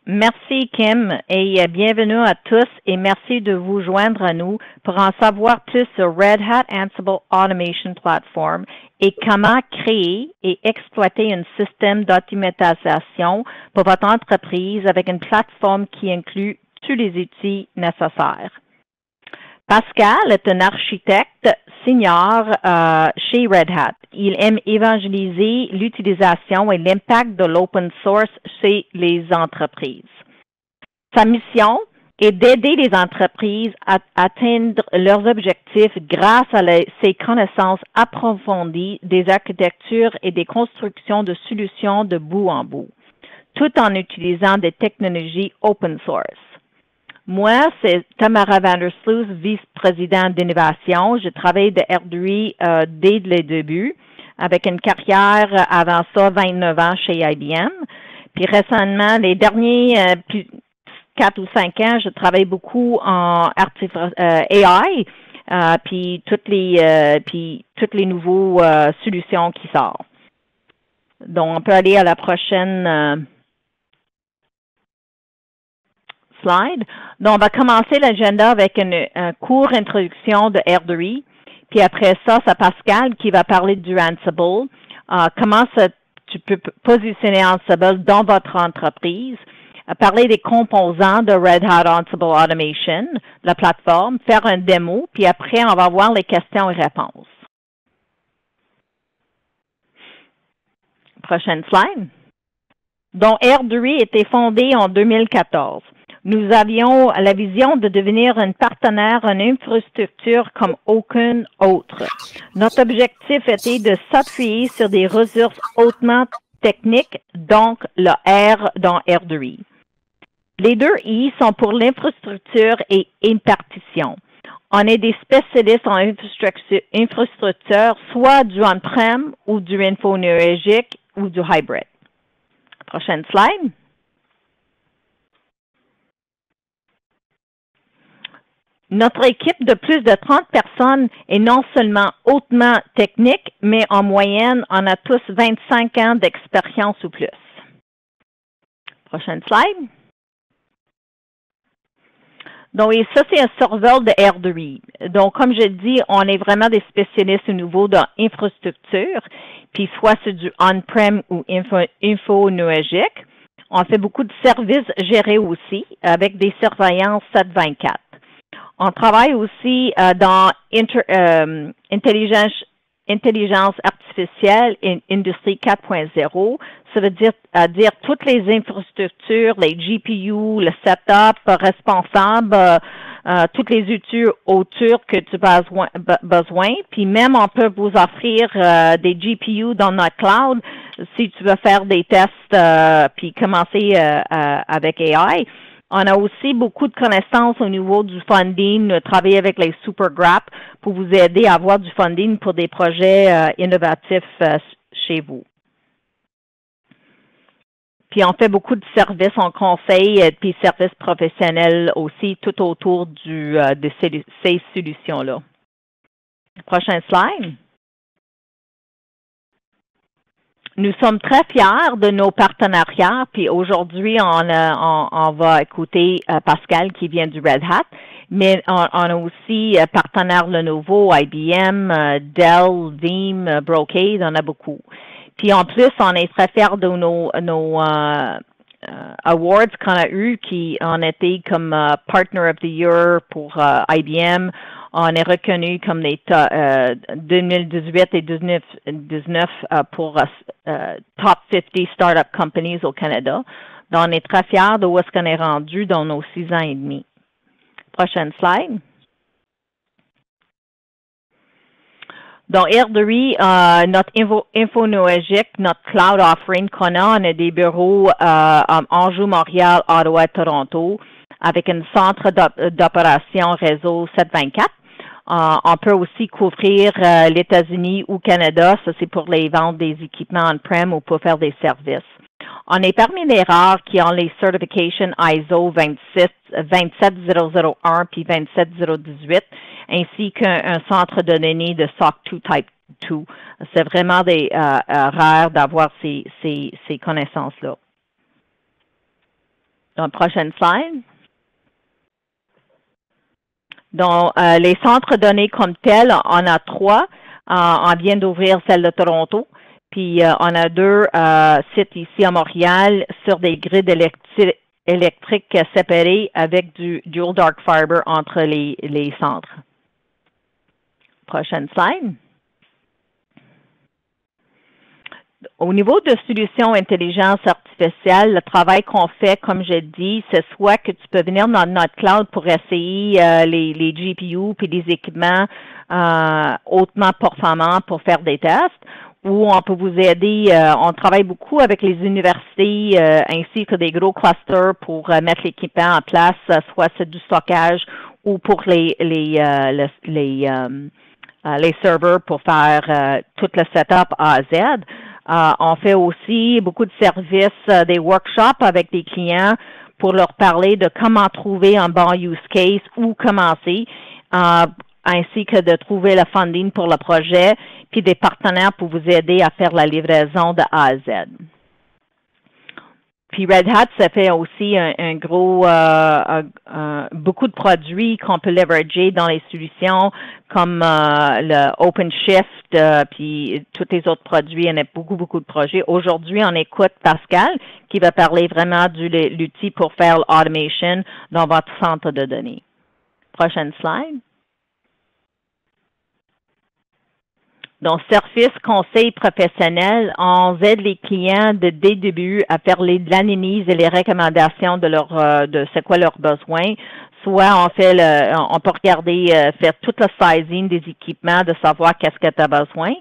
Merci Kim et bienvenue à tous et merci de vous joindre à nous pour en savoir plus sur Red Hat Ansible Automation Platform et comment créer et exploiter un système d'automatisation pour votre entreprise avec une plateforme qui inclut tous les outils nécessaires. Pascal est un architecte senior chez Red Hat. Il aime évangéliser l'utilisation et l'impact de l'open source chez les entreprises. Sa mission est d'aider les entreprises à atteindre leurs objectifs grâce à ses connaissances approfondies des architectures et des constructions de solutions de bout en bout, tout en utilisant des technologies open source. Moi, c'est Tamara Vandersloot, vice-présidente d'innovation. Je travaille de R2I dès le début, avec une carrière avant ça, 29 ans chez IBM. Puis récemment, les derniers 4 ou 5 ans, je travaille beaucoup en AI, puis toutes les nouveaux solutions qui sortent. Donc, on peut aller à la prochaine slide. Donc, on va commencer l'agenda avec une courte introduction de R2I. Puis après ça, c'est Pascal qui va parler du Ansible. Comment tu peux positionner Ansible dans votre entreprise. Parler des composants de Red Hat Ansible Automation, la plateforme, faire un démo, puis après, on va voir les questions et réponses. Prochaine slide. Donc, R2I a été fondé en 2014. Nous avions la vision de devenir un partenaire en infrastructure comme aucun autre. Notre objectif était de s'appuyer sur des ressources hautement techniques, donc le R dans R2I. Les deux I sont pour l'infrastructure et impartition. On est des spécialistes en infrastructure, soit du on-prem ou du infonuagique ou du hybrid. Prochaine slide. Notre équipe de plus de 30 personnes est non seulement hautement technique, mais en moyenne, on a tous 25 ans d'expérience ou plus. Prochaine slide. Donc, et ça, c'est un survol de R2I. Donc, comme je dis, on est vraiment des spécialistes au niveau de l'infrastructure, puis soit c'est du on-prem ou infonuagique. On fait beaucoup de services gérés aussi, avec des surveillances 7/24. On travaille aussi dans intelligence artificielle et industrie 4.0. Ça veut dire toutes les infrastructures, les GPU, le setup responsable, toutes les outils autour que tu as besoin. Puis même, on peut vous offrir des GPU dans notre cloud si tu veux faire des tests puis commencer avec AI. On a aussi beaucoup de connaissances au niveau du funding, travailler avec les SuperGraph pour vous aider à avoir du funding pour des projets innovatifs chez vous. Puis on fait beaucoup de services en conseil puis services professionnels aussi tout autour de ces solutions-là. Prochain slide. Nous sommes très fiers de nos partenariats, puis aujourd'hui, on va écouter Pascal qui vient du Red Hat, mais on a aussi partenaires Lenovo, IBM, Dell, Veeam, Brocade, on a beaucoup. Puis en plus, on est très fiers de nos awards qu'on a eus, qui ont été comme Partner of the Year pour IBM. On est reconnu comme les 2018 et 2019 pour Top 50 Startup Companies au Canada. Donc, on est très fiers de où est-ce qu'on est rendu dans nos 6 ans et demi. Prochaine slide. Donc, R2I, notre infonuagique, notre cloud offering qu'on a, on a des bureaux à Anjou, Montréal, Ottawa, Toronto, avec un centre d'opération réseau 7/24. On peut aussi couvrir les États-Unis ou Canada. Ça, c'est pour les ventes des équipements on-prem ou pour faire des services. On est parmi les rares qui ont les certifications ISO 27001 puis 27018, ainsi qu'un centre de données de SOC 2 Type 2. C'est vraiment rare d'avoir ces connaissances-là. Donc, prochaine slide. Donc, les centres de données comme tels, on a 3. On vient d'ouvrir celle de Toronto. Puis, on a 2 sites ici à Montréal sur des grids électriques séparés avec du dual dark fiber entre les centres. Prochaine slide. Au niveau de solutions intelligence artificielle, le travail qu'on fait, comme je dis, c'est soit que tu peux venir dans notre cloud pour essayer les GPU puis des équipements hautement performants pour faire des tests, ou on peut vous aider. On travaille beaucoup avec les universités ainsi que des gros clusters pour mettre l'équipement en place, soit c'est du stockage ou pour les serveurs pour faire tout le setup A à Z. On fait aussi beaucoup de services, des workshops avec des clients pour leur parler de comment trouver un bon use case, où commencer, ainsi que de trouver le funding pour le projet, puis des partenaires pour vous aider à faire la livraison de A à Z. Puis Red Hat, ça fait aussi un gros, beaucoup de produits qu'on peut leverager dans les solutions comme le OpenShift, puis tous les autres produits. Il y en a beaucoup de projets. Aujourd'hui, on écoute Pascal qui va parler vraiment de l'outil pour faire l'automation dans votre centre de données. Prochaine slide. Donc, service, conseil professionnel, on aide les clients dès le début à faire l'analyse et les recommandations de c'est quoi leurs besoins. Soit on peut regarder, faire tout le sizing des équipements, de savoir qu'est-ce que tu as besoin.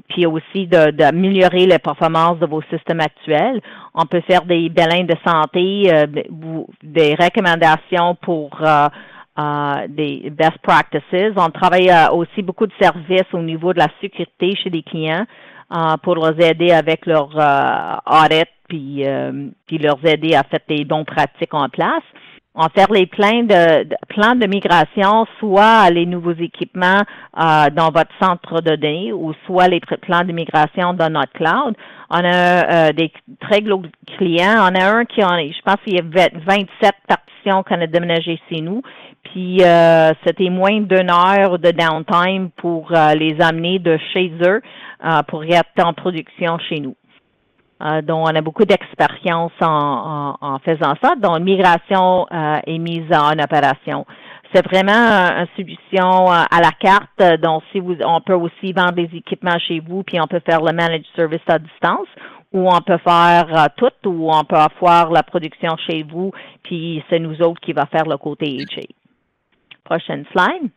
Puis aussi d'améliorer les performances de vos systèmes actuels. On peut faire des bilans de santé, des recommandations pour des best practices. On travaille aussi beaucoup de services au niveau de la sécurité chez les clients pour les aider avec leur audit puis leur aider à faire des bons pratiques en place. On fait les plans de migration, soit les nouveaux équipements dans votre centre de données ou soit les plans de migration dans notre cloud. On a des très gros clients. On a un je pense qu'il y a 27 partitions qu'on a déménagées chez nous. Puis c'était moins d'1 heure de downtime pour les amener de chez eux pour être en production chez nous. Donc, on a beaucoup d'expérience en faisant ça. Donc, migration est mise en opération. C'est vraiment une solution à la carte. Donc, on peut aussi vendre des équipements chez vous, puis on peut faire le managed service à distance, ou on peut faire tout, ou on peut avoir la production chez vous, puis c'est nous autres qui va faire le côté HA. Prochaine slide.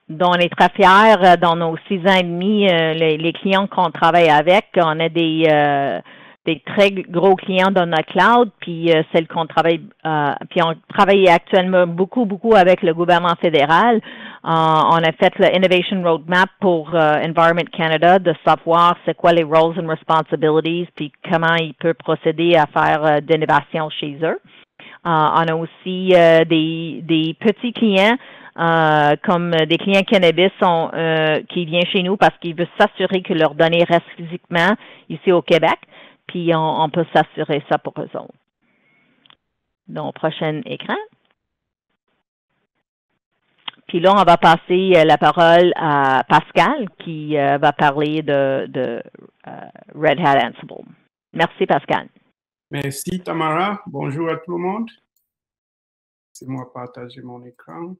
dont on est très fiers dans nos 6 ans et demi, les clients qu'on travaille avec. On a des très gros clients dans notre cloud, puis celles qu'on travaille, puis on travaille actuellement beaucoup avec le gouvernement fédéral. On a fait le Innovation Roadmap pour Environment Canada, de savoir c'est quoi les roles and responsibilities, puis comment ils peuvent procéder à faire d'innovation chez eux. On a aussi des petits clients comme des clients cannabis qui viennent chez nous parce qu'ils veulent s'assurer que leurs données restent physiquement ici au Québec, puis on peut s'assurer ça pour eux autres. Donc, prochain écran. Puis là, on va passer la parole à Pascal qui va parler de Red Hat Ansible. Merci, Pascal. Merci, Tamara. Bonjour à tout le monde. C'est moi partager mon écran.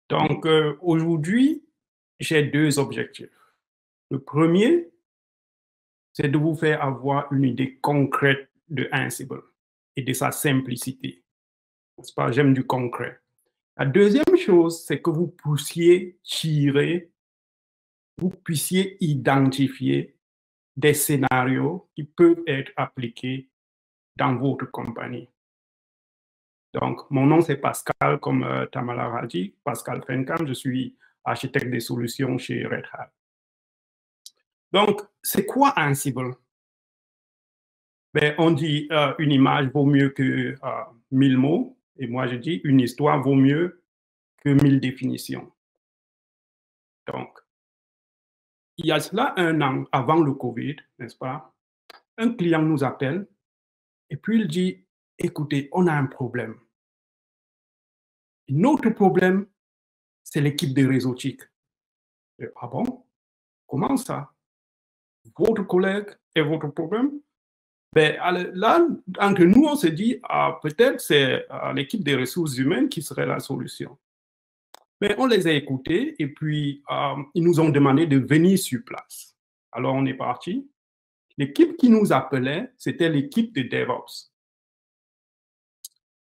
Donc, aujourd'hui, j'ai 2 objectifs. Le premier, c'est de vous faire avoir une idée concrète de Ansible et de sa simplicité. C'est pas, j'aime du concret. La deuxième chose, c'est que vous puissiez identifier des scénarios qui peuvent être appliqués dans votre compagnie. Donc, mon nom, c'est Pascal, comme Tamara a dit, Pascal Fenkam, je suis architecte des solutions chez Red Hat. Donc, c'est quoi Ansible? Ben, on dit une image vaut mieux que 1000 mots, et moi je dis une histoire vaut mieux que 1000 définitions. Donc, il y a cela 1 an avant le Covid, n'est-ce pas? Un client nous appelle et puis il dit, écoutez, on a un problème. Notre problème, c'est l'équipe de réseautique. Ah bon? Comment ça? Votre collègue est votre problème? Ben, là, entre nous, on se dit, peut-être c'est l'équipe des ressources humaines qui serait la solution. Mais on les a écoutés et puis ils nous ont demandé de venir sur place. Alors on est parti. L'équipe qui nous appelait, c'était l'équipe de DevOps.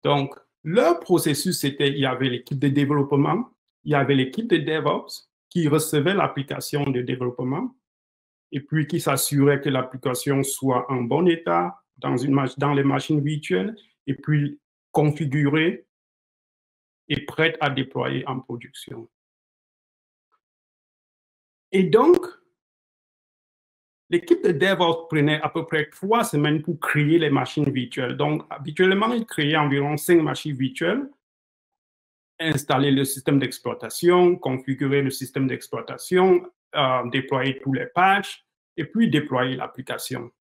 Donc, leur processus, c'était, il y avait l'équipe de développement, il y avait l'équipe de DevOps qui recevait l'application de développement et puis qui s'assurait que l'application soit en bon état dans les machines virtuelles et puis configurée et prête à déployer en production. Et donc, l'équipe de DevOps prenait à peu près 3 semaines pour créer les machines virtuelles. Donc, habituellement, ils créaient environ 5 machines virtuelles, installer le système d'exploitation, configurer le système d'exploitation, déployer tous les patchs, et puis déployer l'application.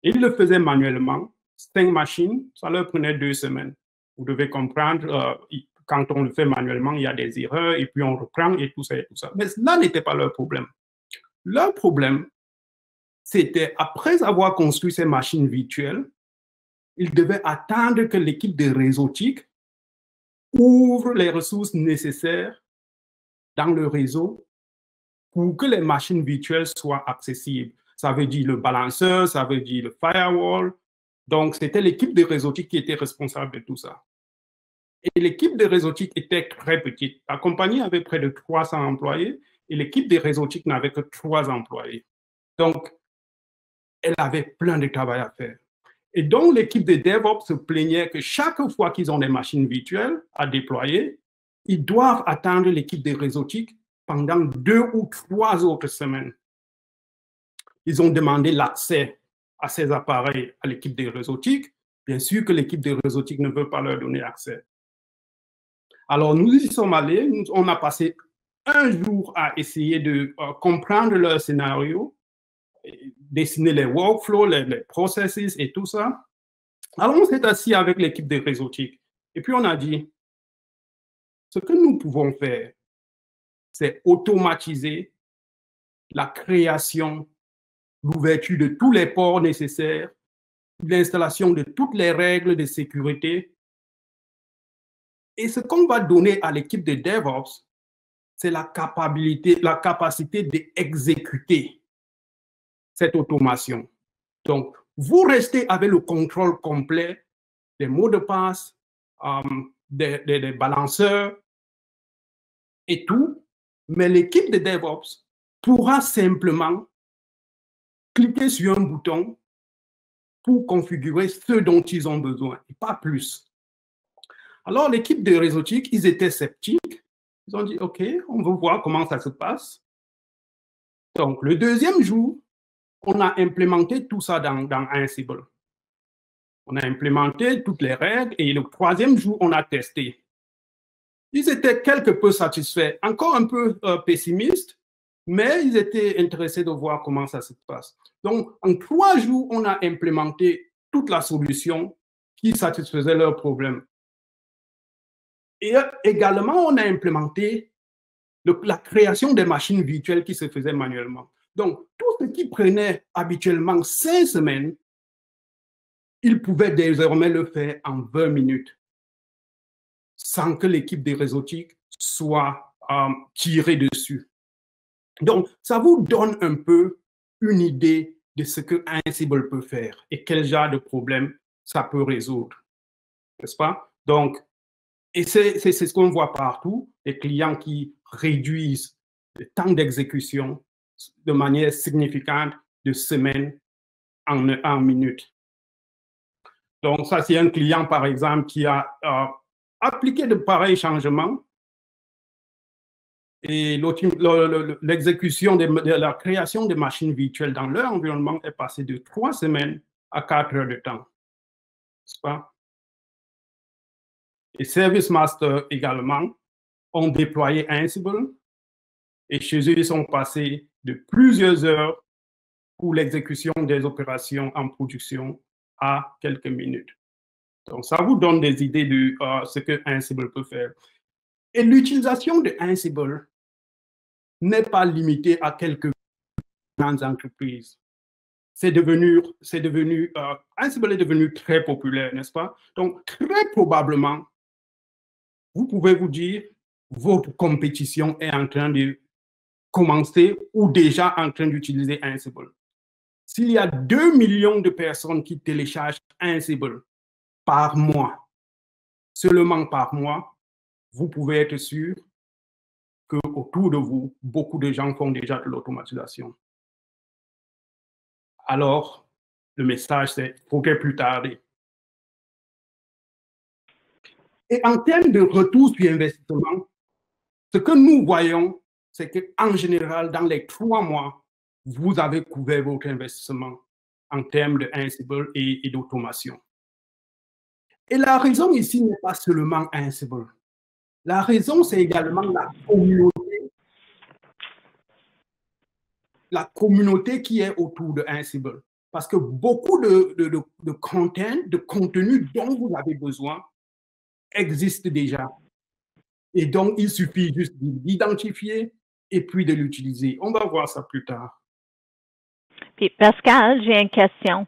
Ils le faisaient manuellement. 5 machines, ça leur prenait 2 semaines. Vous devez comprendre, quand on le fait manuellement, il y a des erreurs, et puis on reprend, et tout ça, et tout ça. Mais là n'était pas leur problème. Leur problème, c'était, après avoir construit ces machines virtuelles, ils devaient attendre que l'équipe de réseautique ouvre les ressources nécessaires dans le réseau pour que les machines virtuelles soient accessibles. Ça veut dire le balanceur, ça veut dire le firewall. Donc, c'était l'équipe de réseautique qui était responsable de tout ça. Et l'équipe de réseautique était très petite. La compagnie avait près de 300 employés et l'équipe de réseautique n'avait que 3 employés. Donc, elle avait plein de travail à faire. Et donc, l'équipe de DevOps se plaignait que chaque fois qu'ils ont des machines virtuelles à déployer, ils doivent attendre l'équipe de réseautique pendant 2 ou 3 autres semaines. Ils ont demandé l'accès à ces appareils à l'équipe de réseautique. Bien sûr que l'équipe de réseautique ne veut pas leur donner accès. Alors, nous y sommes allés, on a passé 1 jour à essayer de comprendre leur scénario, dessiner les workflows, les processus et tout ça. Alors, on s'est assis avec l'équipe de réseautique et puis on a dit, ce que nous pouvons faire, c'est automatiser la création, l'ouverture de tous les ports nécessaires, l'installation de toutes les règles de sécurité. Et ce qu'on va donner à l'équipe de DevOps, c'est la capacité d'exécuter cette automation. Donc, vous restez avec le contrôle complet des mots de passe, des balanceurs et tout, mais l'équipe de DevOps pourra simplement cliquer sur un bouton pour configurer ce dont ils ont besoin, et pas plus. Alors, l'équipe de réseautique, ils étaient sceptiques. Ils ont dit, OK, on veut voir comment ça se passe. Donc, le 2e jour, on a implémenté tout ça dans Ansible. On a implémenté toutes les règles et le 3e jour, on a testé. Ils étaient quelque peu satisfaits, encore un peu pessimistes, mais ils étaient intéressés de voir comment ça se passe. Donc, en 3 jours, on a implémenté toute la solution qui satisfaisait leurs problèmes. Et également, on a implémenté la création des machines virtuelles qui se faisaient manuellement. Donc, tout ce qui prenait habituellement 5 semaines, ils pouvaient désormais le faire en 20 minutes, sans que l'équipe des réseautiques soit tirée dessus. Donc, ça vous donne un peu une idée de ce que Ansible peut faire et quel genre de problème ça peut résoudre, n'est-ce pas? Donc, et c'est ce qu'on voit partout, les clients qui réduisent le temps d'exécution de manière significante de semaines en minutes. Donc, ça, c'est un client, par exemple, qui a appliqué de pareils changements et l'exécution de la création de machines virtuelles dans leur environnement est passée de 3 semaines à 4 heures de temps. N'est-ce pas? Et Service Master également, ont déployé Ansible et chez eux, ils sont passés de plusieurs heures pour l'exécution des opérations en production à quelques minutes. Donc, ça vous donne des idées de ce que Ansible peut faire. Et l'utilisation de Ansible n'est pas limitée à quelques grandes entreprises. Ansible est devenu très populaire, n'est-ce pas? Donc, très probablement, vous pouvez vous dire, votre compétition est en train de commencer ou déjà en train d'utiliser Ansible. S'il y a 2 millions de personnes qui téléchargent Ansible par mois, seulement par mois, vous pouvez être sûr qu'autour de vous, beaucoup de gens font déjà de l'automatisation. Alors, le message, c'est « faut plus tarder ». Et en termes de retour sur investissement, ce que nous voyons, c'est qu'en général, dans les 3 mois, vous avez couvert votre investissement en termes de Ansible et d'automation. Et la raison ici n'est pas seulement Ansible. La raison, c'est également la communauté qui est autour de Ansible. Parce que beaucoup de contenu dont vous avez besoin existe déjà. Et donc, il suffit juste d'identifier et puis de l'utiliser. On va voir ça plus tard. Puis Pascal, j'ai une question.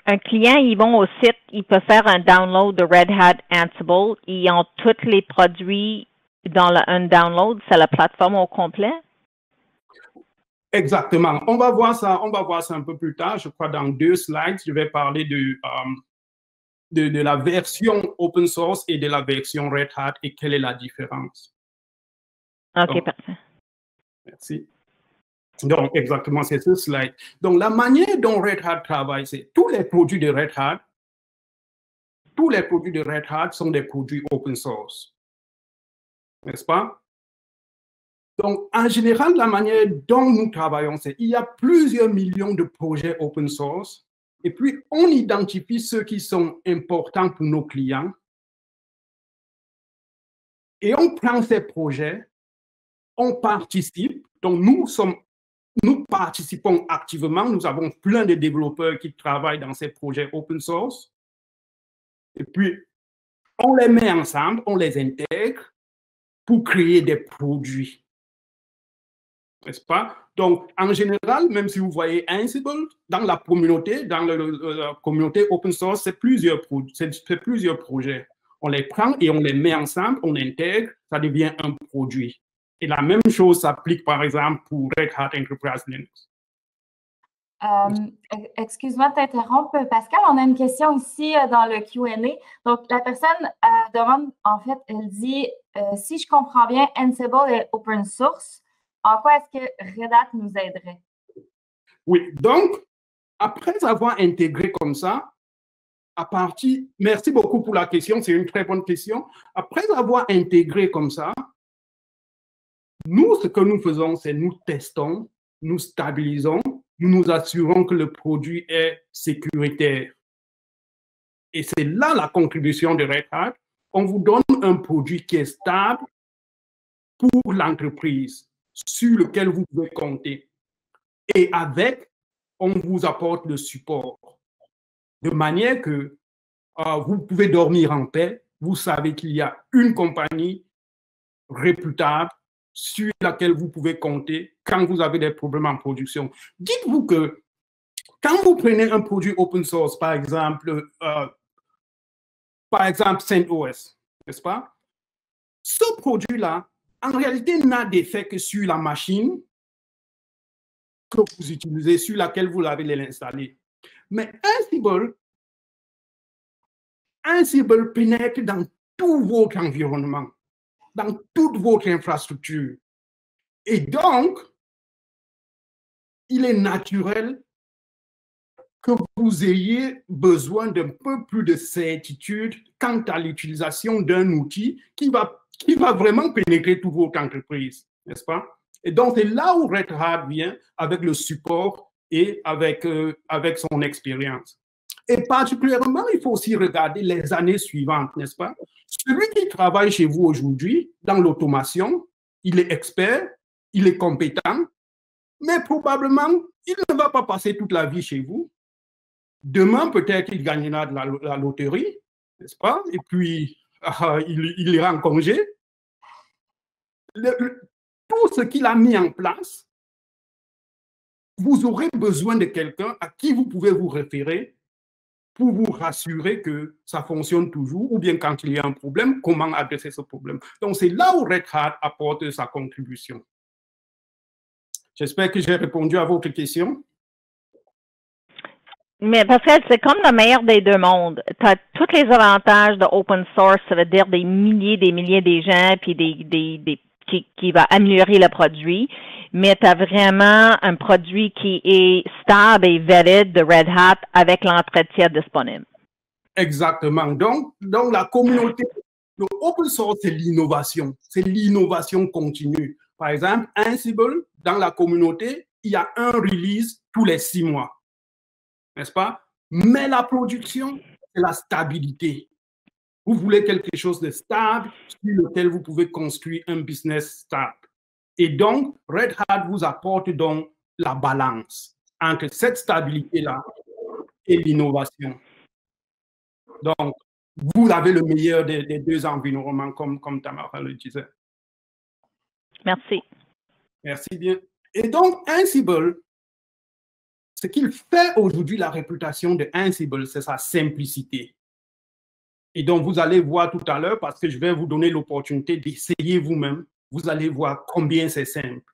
Un client, ils vont au site, il peut faire un download de Red Hat Ansible. Ils ont tous les produits dans un download, c'est la plateforme au complet? Exactement. On va voir ça un peu plus tard. Je crois dans 2 slides, je vais parler de la version open source et de la version Red Hat et quelle est la différence. OK, donc, parfait. Merci. Donc, exactement, c'est ce slide. Donc, la manière dont Red Hat travaille, c'est tous les produits de Red Hat sont des produits open source. N'est-ce pas? Donc, en général, la manière dont nous travaillons, c'est qu'il y a plusieurs millions de projets open source et puis on identifie ceux qui sont importants pour nos clients et on prend ces projets, on participe. Donc, nous participons activement. Nous avons plein de développeurs qui travaillent dans ces projets open source. Et puis, on les met ensemble, on les intègre pour créer des produits. N'est-ce pas? Donc, en général, même si vous voyez Ansible, dans la communauté open source, c'est plusieurs projets. On les prend et on les met ensemble, on intègre, ça devient un produit. Et la même chose s'applique, par exemple, pour Red Hat Enterprise Linux. Excuse-moi de t'interrompre, Pascal. On a une question ici dans le Q&A. Donc, la personne demande, en fait, elle dit, si je comprends bien, Ansible est open source. En quoi est-ce que Red Hat nous aiderait? Oui, donc, après avoir intégré comme ça, merci beaucoup pour la question, c'est une très bonne question. Après avoir intégré comme ça, nous, ce que nous faisons, c'est nous testons, nous stabilisons, nous nous assurons que le produit est sécuritaire. Et c'est là la contribution de Red Hat. On vous donne un produit qui est stable pour l'entreprise, sur lequel vous pouvez compter. Et avec, on vous apporte le support. De manière que vous pouvez dormir en paix. Vous savez qu'il y a une compagnie réputable sur laquelle vous pouvez compter quand vous avez des problèmes en production. Dites-vous que quand vous prenez un produit open source, par exemple CentOS, n'est-ce pas? Ce produit-là, en réalité, n'a d'effet que sur la machine que vous utilisez, sur laquelle vous l'avez installé. Mais Ansible pénètre dans tout votre environnement, dans toute votre infrastructure. Et donc, il est naturel que vous ayez besoin d'un peu plus de certitude quant à l'utilisation d'un outil qui va vraiment pénétrer toute votre entreprise, n'est-ce pas? Et donc, c'est là où Red Hat vient avec le support et avec son expérience. Et particulièrement, il faut aussi regarder les années suivantes, n'est-ce pas? celui qui travaille chez vous aujourd'hui dans l'automation, il est expert, il est compétent, mais probablement, il ne va pas passer toute la vie chez vous. Demain, peut-être qu'il gagnera de la loterie, n'est-ce pas? Et puis, il ira en congé. Tout ce qu'il a mis en place, vous aurez besoin de quelqu'un à qui vous pouvez vous référer pour vous rassurer que ça fonctionne toujours, ou bien quand il y a un problème, comment adresser ce problème. Donc, c'est là où Red Hat apporte sa contribution. J'espère que j'ai répondu à votre question. Mais Pascal, c'est comme le meilleur des deux mondes. Tu as tous les avantages de open source, ça veut dire des milliers de gens, puis qui va améliorer le produit, mais tu as vraiment un produit qui est stable et valide de Red Hat avec l'entretien disponible. Exactement. Donc la communauté, le open source, c'est l'innovation continue. Par exemple, Ansible, dans la communauté, il y a un release tous les 6 mois. N'est-ce pas? Mais la production, c'est la stabilité. Vous voulez quelque chose de stable sur lequel vous pouvez construire un business stable. Et donc, Red Hat vous apporte donc la balance entre cette stabilité-là et l'innovation. Donc, vous avez le meilleur des deux environnements, comme Tamara le disait. Merci. Merci bien. Et donc, Ansible, ce qu'il fait aujourd'hui, la réputation de Ansible, c'est sa simplicité. Et donc, vous allez voir tout à l'heure, parce que je vais vous donner l'opportunité d'essayer vous-même, vous allez voir combien c'est simple.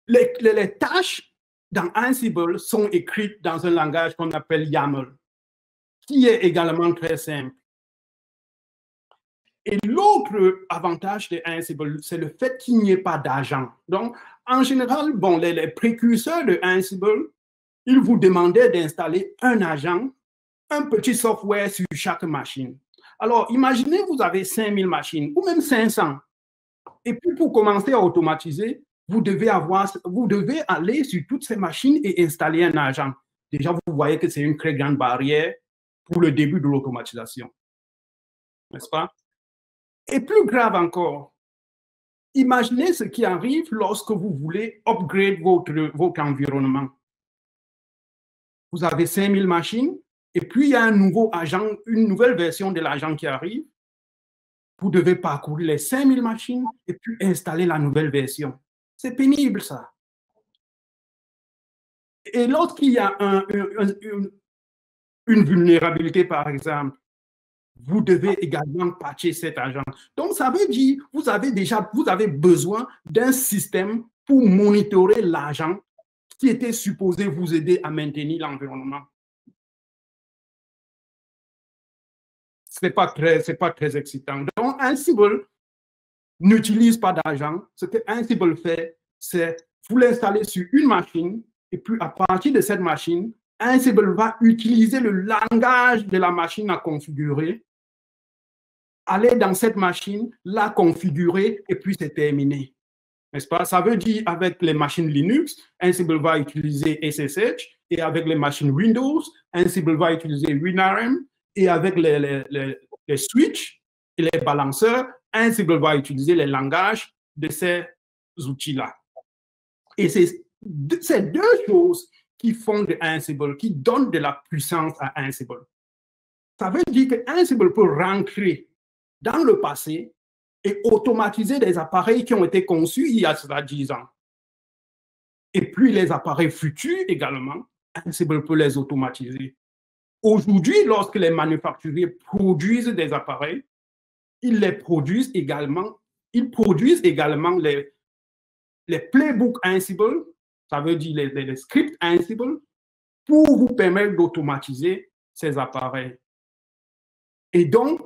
Les tâches dans Ansible sont écrites dans un langage qu'on appelle YAML, qui est également très simple. Et l'autre avantage de Ansible, c'est le fait qu'il n'y ait pas d'agent. Donc, en général, bon, les précurseurs de Ansible, ils vous demandaient d'installer un agent, un petit software sur chaque machine. Alors, imaginez, vous avez 5000 machines, ou même 500. Et puis, pour commencer à automatiser, vous devez aller sur toutes ces machines et installer un agent. Déjà, vous voyez que c'est une très grande barrière pour le début de l'automatisation. N'est-ce pas? Et plus grave encore, imaginez ce qui arrive lorsque vous voulez upgrade votre environnement. Vous avez 5000 machines, et puis il y a un nouveau agent, une nouvelle version de l'agent qui arrive. Vous devez parcourir les 5000 machines et puis installer la nouvelle version. C'est pénible, ça. Et lorsqu'il y a une vulnérabilité, par exemple, vous devez également patcher cet agent. Donc, ça veut dire que vous avez besoin d'un système pour monitorer l'agent qui était supposé vous aider à maintenir l'environnement. Ce n'est pas très excitant. Donc, Ansible n'utilise pas d'agent. Ce que Ansible fait, c'est vous l'installer sur une machine et puis à partir de cette machine, Ansible va utiliser le langage de la machine à configurer, aller dans cette machine, la configurer et puis c'est terminé. N'est-ce pas? Ça veut dire avec les machines Linux, Ansible va utiliser SSH et avec les machines Windows, Ansible va utiliser WinRM et avec les switches et les balanceurs, Ansible va utiliser les langages de ces outils-là. Et c'est ces deux choses qui font de Ansible, qui donnent de la puissance à Ansible. Ça veut dire que Ansible peut rentrer dans le passé et automatiser des appareils qui ont été conçus il y a 10 ans. Et puis les appareils futurs également, Ansible peut les automatiser. Aujourd'hui, lorsque les manufacturiers produisent des appareils, ils produisent également les playbooks Ansible, ça veut dire les scripts Ansible, pour vous permettre d'automatiser ces appareils. Et donc,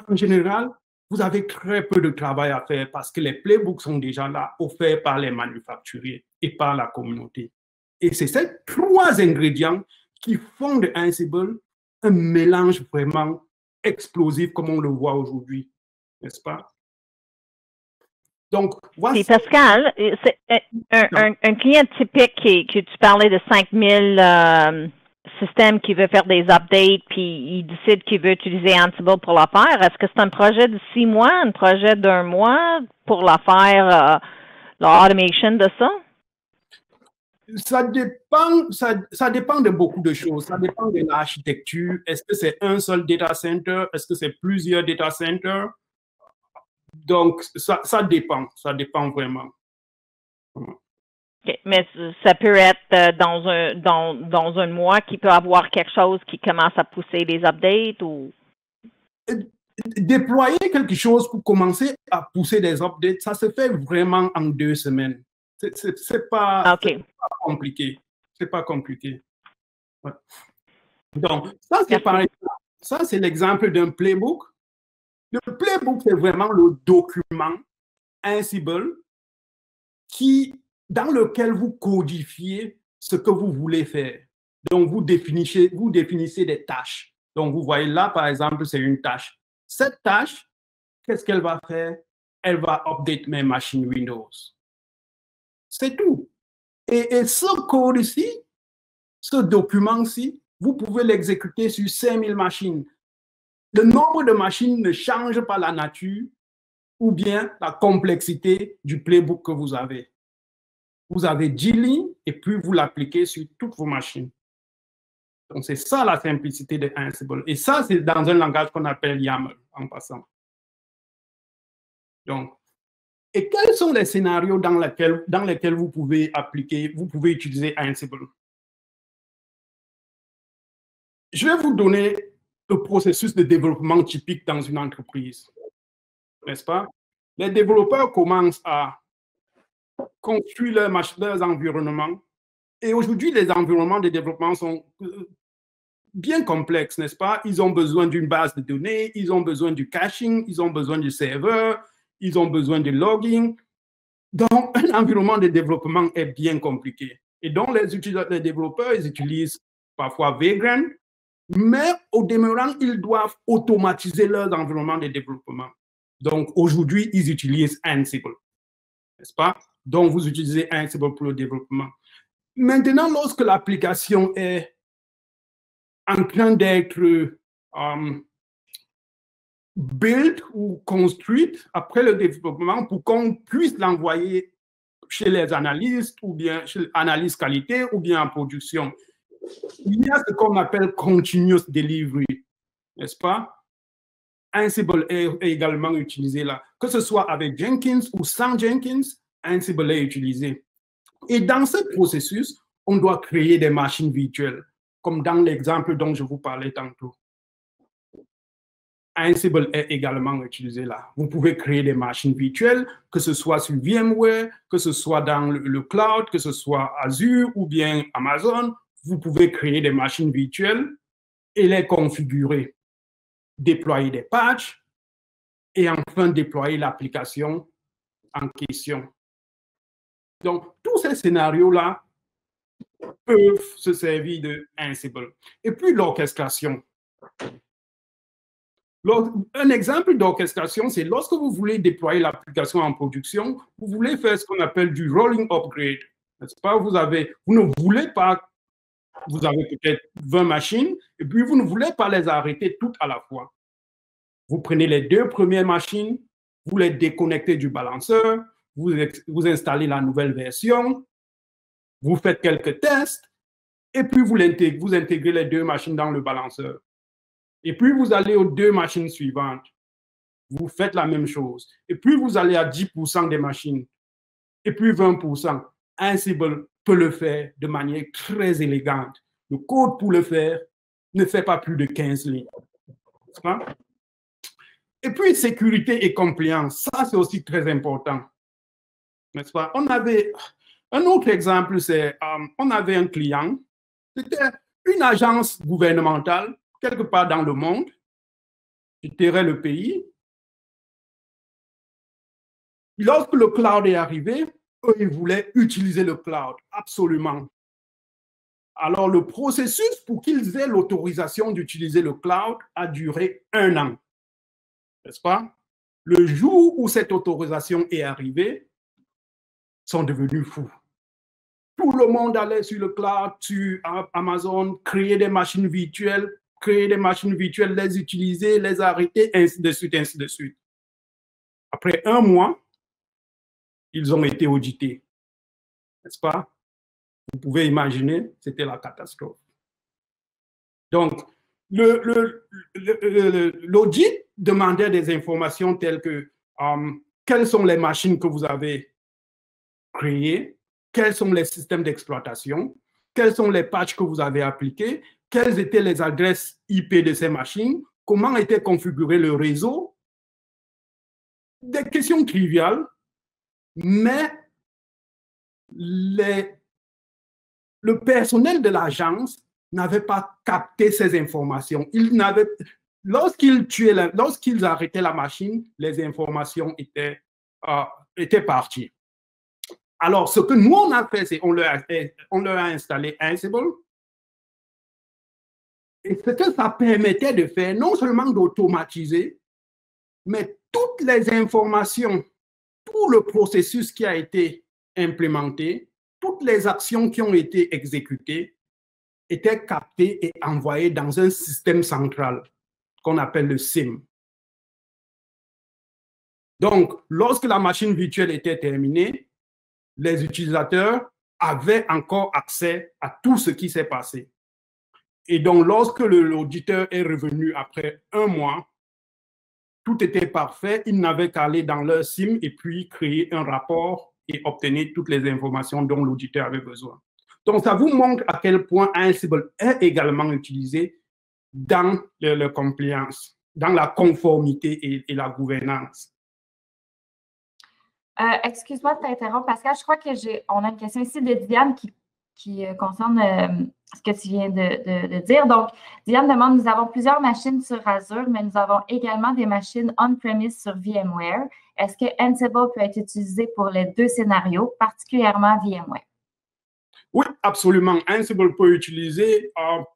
en général, vous avez très peu de travail à faire parce que les playbooks sont déjà là, offerts par les manufacturiers et par la communauté. Et c'est ces 3 ingrédients qui font de Ansible un mélange vraiment explosif comme on le voit aujourd'hui, n'est-ce pas? Donc, voici. Pascal, c'est un client typique que tu parlais de 5000 système qui veut faire des updates puis il décide qu'il veut utiliser Ansible pour la faire, est-ce que c'est un projet de 6 mois, un projet d'1 mois pour la faire, l'automation de ça? Ça dépend de beaucoup de choses. Ça dépend de l'architecture. Est-ce que c'est un seul data center? Est-ce que c'est plusieurs data centers? Donc, ça dépend. Ça dépend vraiment. Okay. Mais ça peut être dans un mois qu'il peut avoir quelque chose qui commence à pousser des updates ou... Déployer quelque chose pour commencer à pousser des updates, ça se fait vraiment en 2 semaines. C'est pas compliqué. C'est pas compliqué. Ouais. Donc, ça, c'est l'exemple d'un playbook. Le playbook, c'est vraiment le document Ansible dans lequel vous codifiez ce que vous voulez faire. Donc, vous définissez des tâches. Donc, vous voyez là, par exemple, c'est une tâche. Cette tâche, qu'est-ce qu'elle va faire? Elle va update mes machines Windows. C'est tout. Et ce code-ci, ce document-ci, vous pouvez l'exécuter sur 5000 machines. Le nombre de machines ne change pas la nature ou bien la complexité du playbook que vous avez. Vous avez 10 lignes et puis vous l'appliquez sur toutes vos machines. Donc, c'est ça la simplicité de Ansible. Et ça, c'est dans un langage qu'on appelle YAML, en passant. Donc, et quels sont les scénarios dans lesquels vous pouvez utiliser Ansible? Je vais vous donner le processus de développement typique dans une entreprise, n'est-ce pas? Les développeurs commencent à construire leurs environnements. Et aujourd'hui, les environnements de développement sont bien complexes, n'est-ce pas? Ils ont besoin d'une base de données, ils ont besoin du caching, ils ont besoin du serveur, ils ont besoin de logging. Donc, un environnement de développement est bien compliqué. Et donc, les développeurs, ils utilisent parfois Vagrant, mais au demeurant, ils doivent automatiser leurs environnements de développement. Donc, aujourd'hui, ils utilisent Ansible, n'est-ce pas? Donc, vous utilisez Ansible pour le développement. Maintenant, lorsque l'application est en train d'être build ou construite après le développement pour qu'on puisse l'envoyer chez les analystes ou bien chez l'analyse qualité ou bien en production. Il y a ce qu'on appelle continuous delivery, n'est-ce pas? Ansible est également utilisé là. Que ce soit avec Jenkins ou sans Jenkins, Ansible est utilisé. Et dans ce processus, on doit créer des machines virtuelles, comme dans l'exemple dont je vous parlais tantôt. Ansible est également utilisé là. Vous pouvez créer des machines virtuelles, que ce soit sur VMware, que ce soit dans le cloud, que ce soit Azure ou bien Amazon. Vous pouvez créer des machines virtuelles et les configurer, déployer des patchs et enfin déployer l'application en question. Donc, tous ces scénarios-là peuvent se servir de Ansible. Et puis, l'orchestration. Un exemple d'orchestration, c'est lorsque vous voulez déployer l'application en production, vous voulez faire ce qu'on appelle du rolling upgrade. N'est-ce pas? Vous ne voulez pas, vous avez peut-être 20 machines, et puis vous ne voulez pas les arrêter toutes à la fois. Vous prenez les 2 premières machines, vous les déconnectez du balanceur, vous installez la nouvelle version, vous faites quelques tests, et puis vous intégrez les 2 machines dans le balanceur. Et puis, vous allez aux 2 machines suivantes. Vous faites la même chose. Et puis, vous allez à 10% des machines. Et puis, 20%. Ansible peut le faire de manière très élégante. Le code pour le faire ne fait pas plus de 15 lignes. Et puis, sécurité et compliance. Ça, c'est aussi très important. N'est-ce pas? On avait un autre exemple, c'est on avait un client. C'était une agence gouvernementale quelque part dans le monde, je tairai le pays. Lorsque le cloud est arrivé, eux, ils voulaient utiliser le cloud, absolument. Alors, le processus pour qu'ils aient l'autorisation d'utiliser le cloud a duré 1 an, n'est-ce pas? Le jour où cette autorisation est arrivée, ils sont devenus fous. tout le monde allait sur le cloud, sur Amazon, créer des machines virtuelles, les utiliser, les arrêter, ainsi de suite, ainsi de suite. Après un mois, ils ont été audités, n'est-ce pas? Vous pouvez imaginer, c'était la catastrophe. Donc, l'audit demandait des informations telles que quelles sont les machines que vous avez créées, quels sont les systèmes d'exploitation, quels sont les patchs que vous avez appliqués, quelles étaient les adresses IP de ces machines, comment était configuré le réseau. Des questions triviales, mais le personnel de l'agence n'avait pas capté ces informations. Lorsqu'ils arrêtaient la machine, les informations étaient parties. Alors, ce que nous, on a fait, c'est on leur a installé Ansible. Et ce que ça permettait de faire, non seulement d'automatiser, mais toutes les informations, tout le processus qui a été implémenté, toutes les actions qui ont été exécutées, étaient captées et envoyées dans un système central qu'on appelle le SIEM. Donc, lorsque la machine virtuelle était terminée, les utilisateurs avaient encore accès à tout ce qui s'est passé. Et donc, lorsque l'auditeur est revenu après un mois, tout était parfait. Ils n'avaient qu'à aller dans leur SIEM et puis créer un rapport et obtenir toutes les informations dont l'auditeur avait besoin. Donc, ça vous montre à quel point Ansible est également utilisé dans le compliance, dans la conformité et la gouvernance. Excuse-moi de t'interrompre, Pascal. Je crois qu'on a une question ici de Diane qui concerne ce que tu viens de dire. Donc, Diane demande, nous avons plusieurs machines sur Azure, mais nous avons également des machines on-premise sur VMware. Est-ce que Ansible peut être utilisé pour les deux scénarios, particulièrement VMware? Oui, absolument. Ansible peut utiliser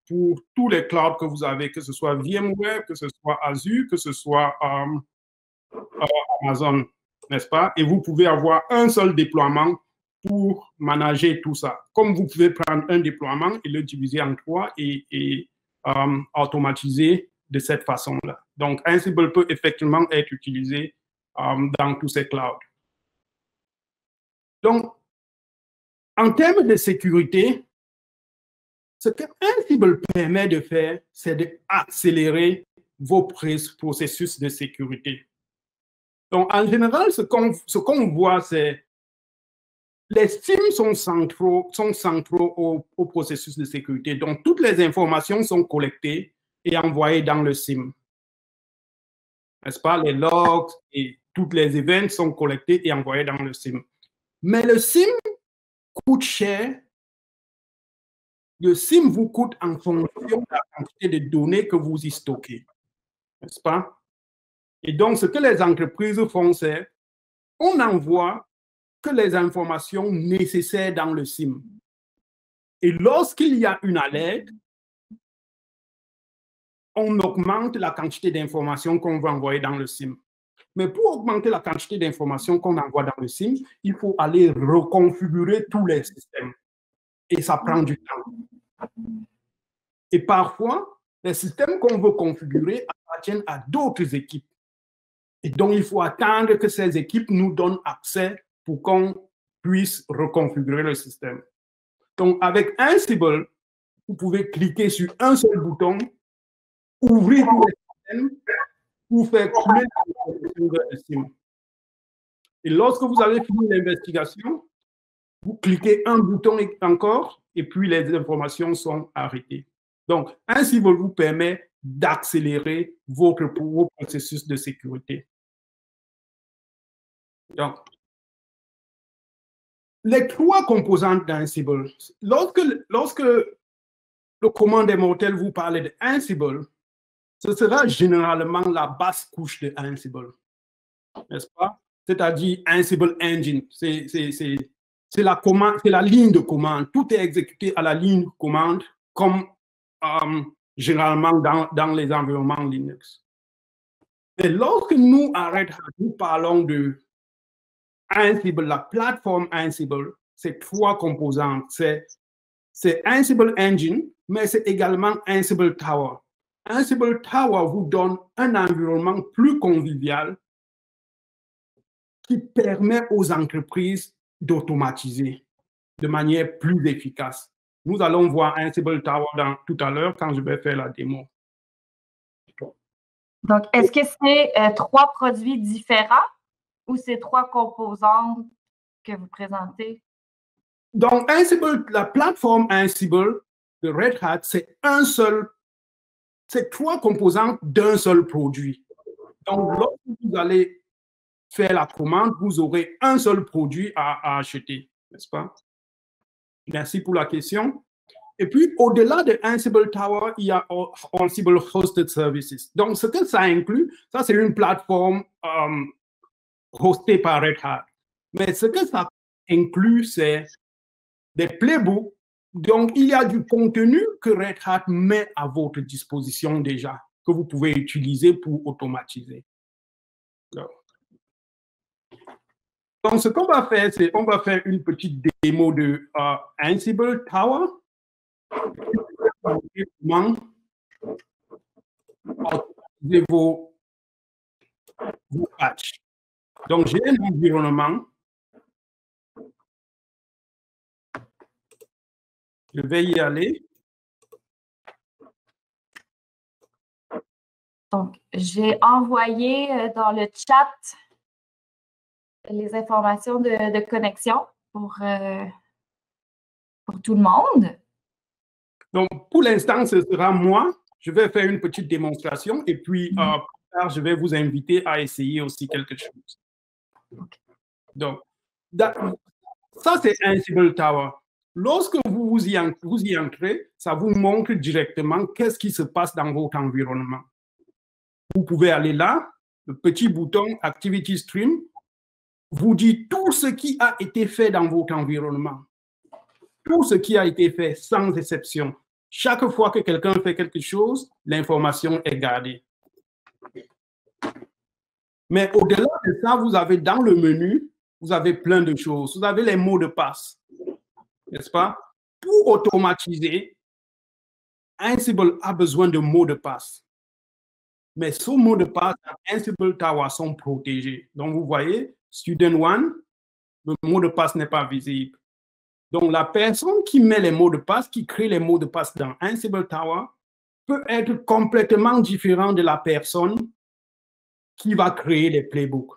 pour tous les clouds que vous avez, que ce soit VMware, que ce soit Azure, que ce soit Amazon, n'est-ce pas? Et vous pouvez avoir un seul déploiement pour manager tout ça. Comme vous pouvez prendre un déploiement et le diviser en 3 et automatiser de cette façon-là. Donc, Ansible peut effectivement être utilisé dans tous ces clouds. Donc, en termes de sécurité, ce que Ansible permet de faire, c'est d'accélérer vos processus de sécurité. Donc, en général, ce qu'on voit, c'est les SIEM sont centraux au processus de sécurité. Donc, toutes les informations sont collectées et envoyées dans le SIEM. N'est-ce pas? Les logs et toutes les events sont collectés et envoyés dans le SIEM. Mais le SIEM coûte cher. Le SIEM vous coûte en fonction de la quantité de données que vous y stockez. N'est-ce pas? Et donc, ce que les entreprises font, c'est on envoie que les informations nécessaires dans le SIEM. Et lorsqu'il y a une alerte, on augmente la quantité d'informations qu'on va envoyer dans le SIEM. Mais pour augmenter la quantité d'informations qu'on envoie dans le SIEM, il faut aller reconfigurer tous les systèmes. Et ça prend du temps. Et parfois, les systèmes qu'on veut configurer appartiennent à d'autres équipes. Et donc, il faut attendre que ces équipes nous donnent accès pour qu'on puisse reconfigurer le système. Donc, avec Ansible, vous pouvez cliquer sur un seul bouton, ouvrir tous les systèmes pour faire couler le SIEM. Et lorsque vous avez fini l'investigation, vous cliquez un bouton encore et puis les informations sont arrêtées. Donc, Ansible vous permet d'accélérer vos processus de sécurité. Donc, les trois composantes d'Ansible. Lorsque le commande mortel vous parle d'Ansible, ce sera généralement la basse couche de Ansible, n'est-ce pas? C'est-à-dire Ansible Engine. C'est la ligne de commande. Tout est exécuté à la ligne de commande, comme généralement dans les environnements Linux. Mais lorsque nous, à Red Hat, nous parlons de Ansible, la plateforme Ansible, c'est 3 composantes. C'est Ansible Engine, mais c'est également Ansible Tower. Ansible Tower vous donne un environnement plus convivial qui permet aux entreprises d'automatiser de manière plus efficace. Nous allons voir Ansible Tower tout à l'heure quand je vais faire la démo. Donc, est-ce que c'est 3 produits différents ou c'est 3 composantes que vous présentez? Donc, Ansible, la plateforme Ansible de Red Hat, c'est 3 composantes d'un seul produit. Donc, lorsque vous allez faire la commande, vous aurez un seul produit à acheter, n'est-ce pas? Merci pour la question. Et puis, au-delà de Ansible Tower, il y a Ansible Hosted Services. Donc, ce que ça inclut, ça, c'est une plateforme hostée par Red Hat. Mais ce que ça inclut, c'est des playbooks. Donc, il y a du contenu que Red Hat met à votre disposition déjà, que vous pouvez utiliser pour automatiser. Donc, ce qu'on va faire, c'est qu'on va faire une petite démo de Ansible Tower. Utiliser vos patchs. Donc, j'ai un environnement. Je vais y aller. Donc, j'ai envoyé dans le chat les informations de connexion pour tout le monde. Donc, pour l'instant, ce sera moi. Je vais faire une petite démonstration et puis plus tard, je vais vous inviter à essayer aussi quelque chose. Donc, ça, c'est Ansible Tower. Lorsque vous y entrez, ça vous montre directement qu'est-ce qui se passe dans votre environnement. Vous pouvez aller là, le petit bouton Activity Stream vous dit tout ce qui a été fait dans votre environnement. Tout ce qui a été fait sans exception. Chaque fois que quelqu'un fait quelque chose, l'information est gardée. Mais au-delà de ça, vous avez dans le menu, vous avez plein de choses. Vous avez les mots de passe, n'est-ce pas? Pour automatiser, Ansible a besoin de mots de passe. Mais ces mots de passe dans Ansible Tower sont protégés. Donc, vous voyez, Student 1, le mot de passe n'est pas visible. Donc, la personne qui met les mots de passe, qui crée les mots de passe dans Ansible Tower, peut être complètement différent de la personne qui va créer les playbooks.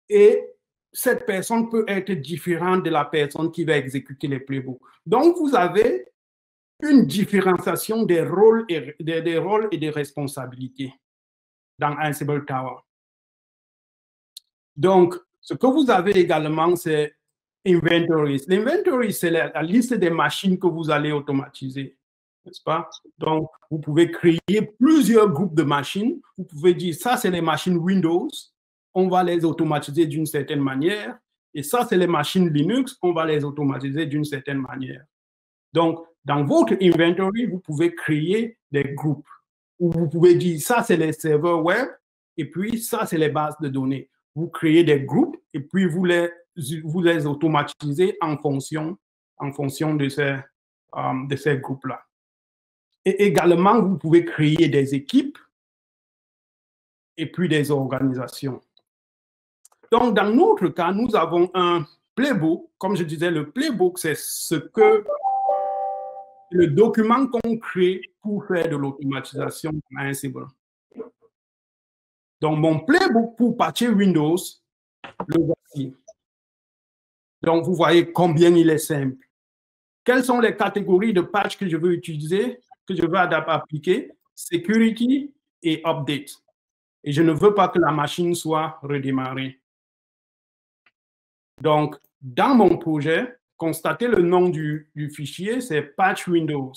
Et cette personne peut être différente de la personne qui va exécuter les playbooks. Donc, vous avez une différenciation des rôles et des responsabilités dans Ansible Tower. Donc, ce que vous avez également, c'est Inventories. L'inventory, c'est la liste des machines que vous allez automatiser, n'est-ce pas? Donc, vous pouvez créer plusieurs groupes de machines. Vous pouvez dire, ça, c'est les machines Windows. On va les automatiser d'une certaine manière. Et ça, c'est les machines Linux. On va les automatiser d'une certaine manière. Donc, dans votre inventory, vous pouvez créer des groupes. Ou vous pouvez dire, ça, c'est les serveurs web. Et puis, ça, c'est les bases de données. Vous créez des groupes et puis vous les automatisez en fonction de ces groupes-là. Et également, vous pouvez créer des équipes et puis des organisations. Donc, dans notre cas, nous avons un playbook. Comme je disais, le playbook, c'est le document qu'on crée pour faire de l'automatisation dans Ansible. Donc, mon playbook pour patcher Windows, le voici. Donc, vous voyez combien il est simple. Quelles sont les catégories de patch que je veux utiliser, que je veux appliquer? Security et Update. Et je ne veux pas que la machine soit redémarrée. Donc, dans mon projet, constatez le nom du fichier, c'est Patch Windows.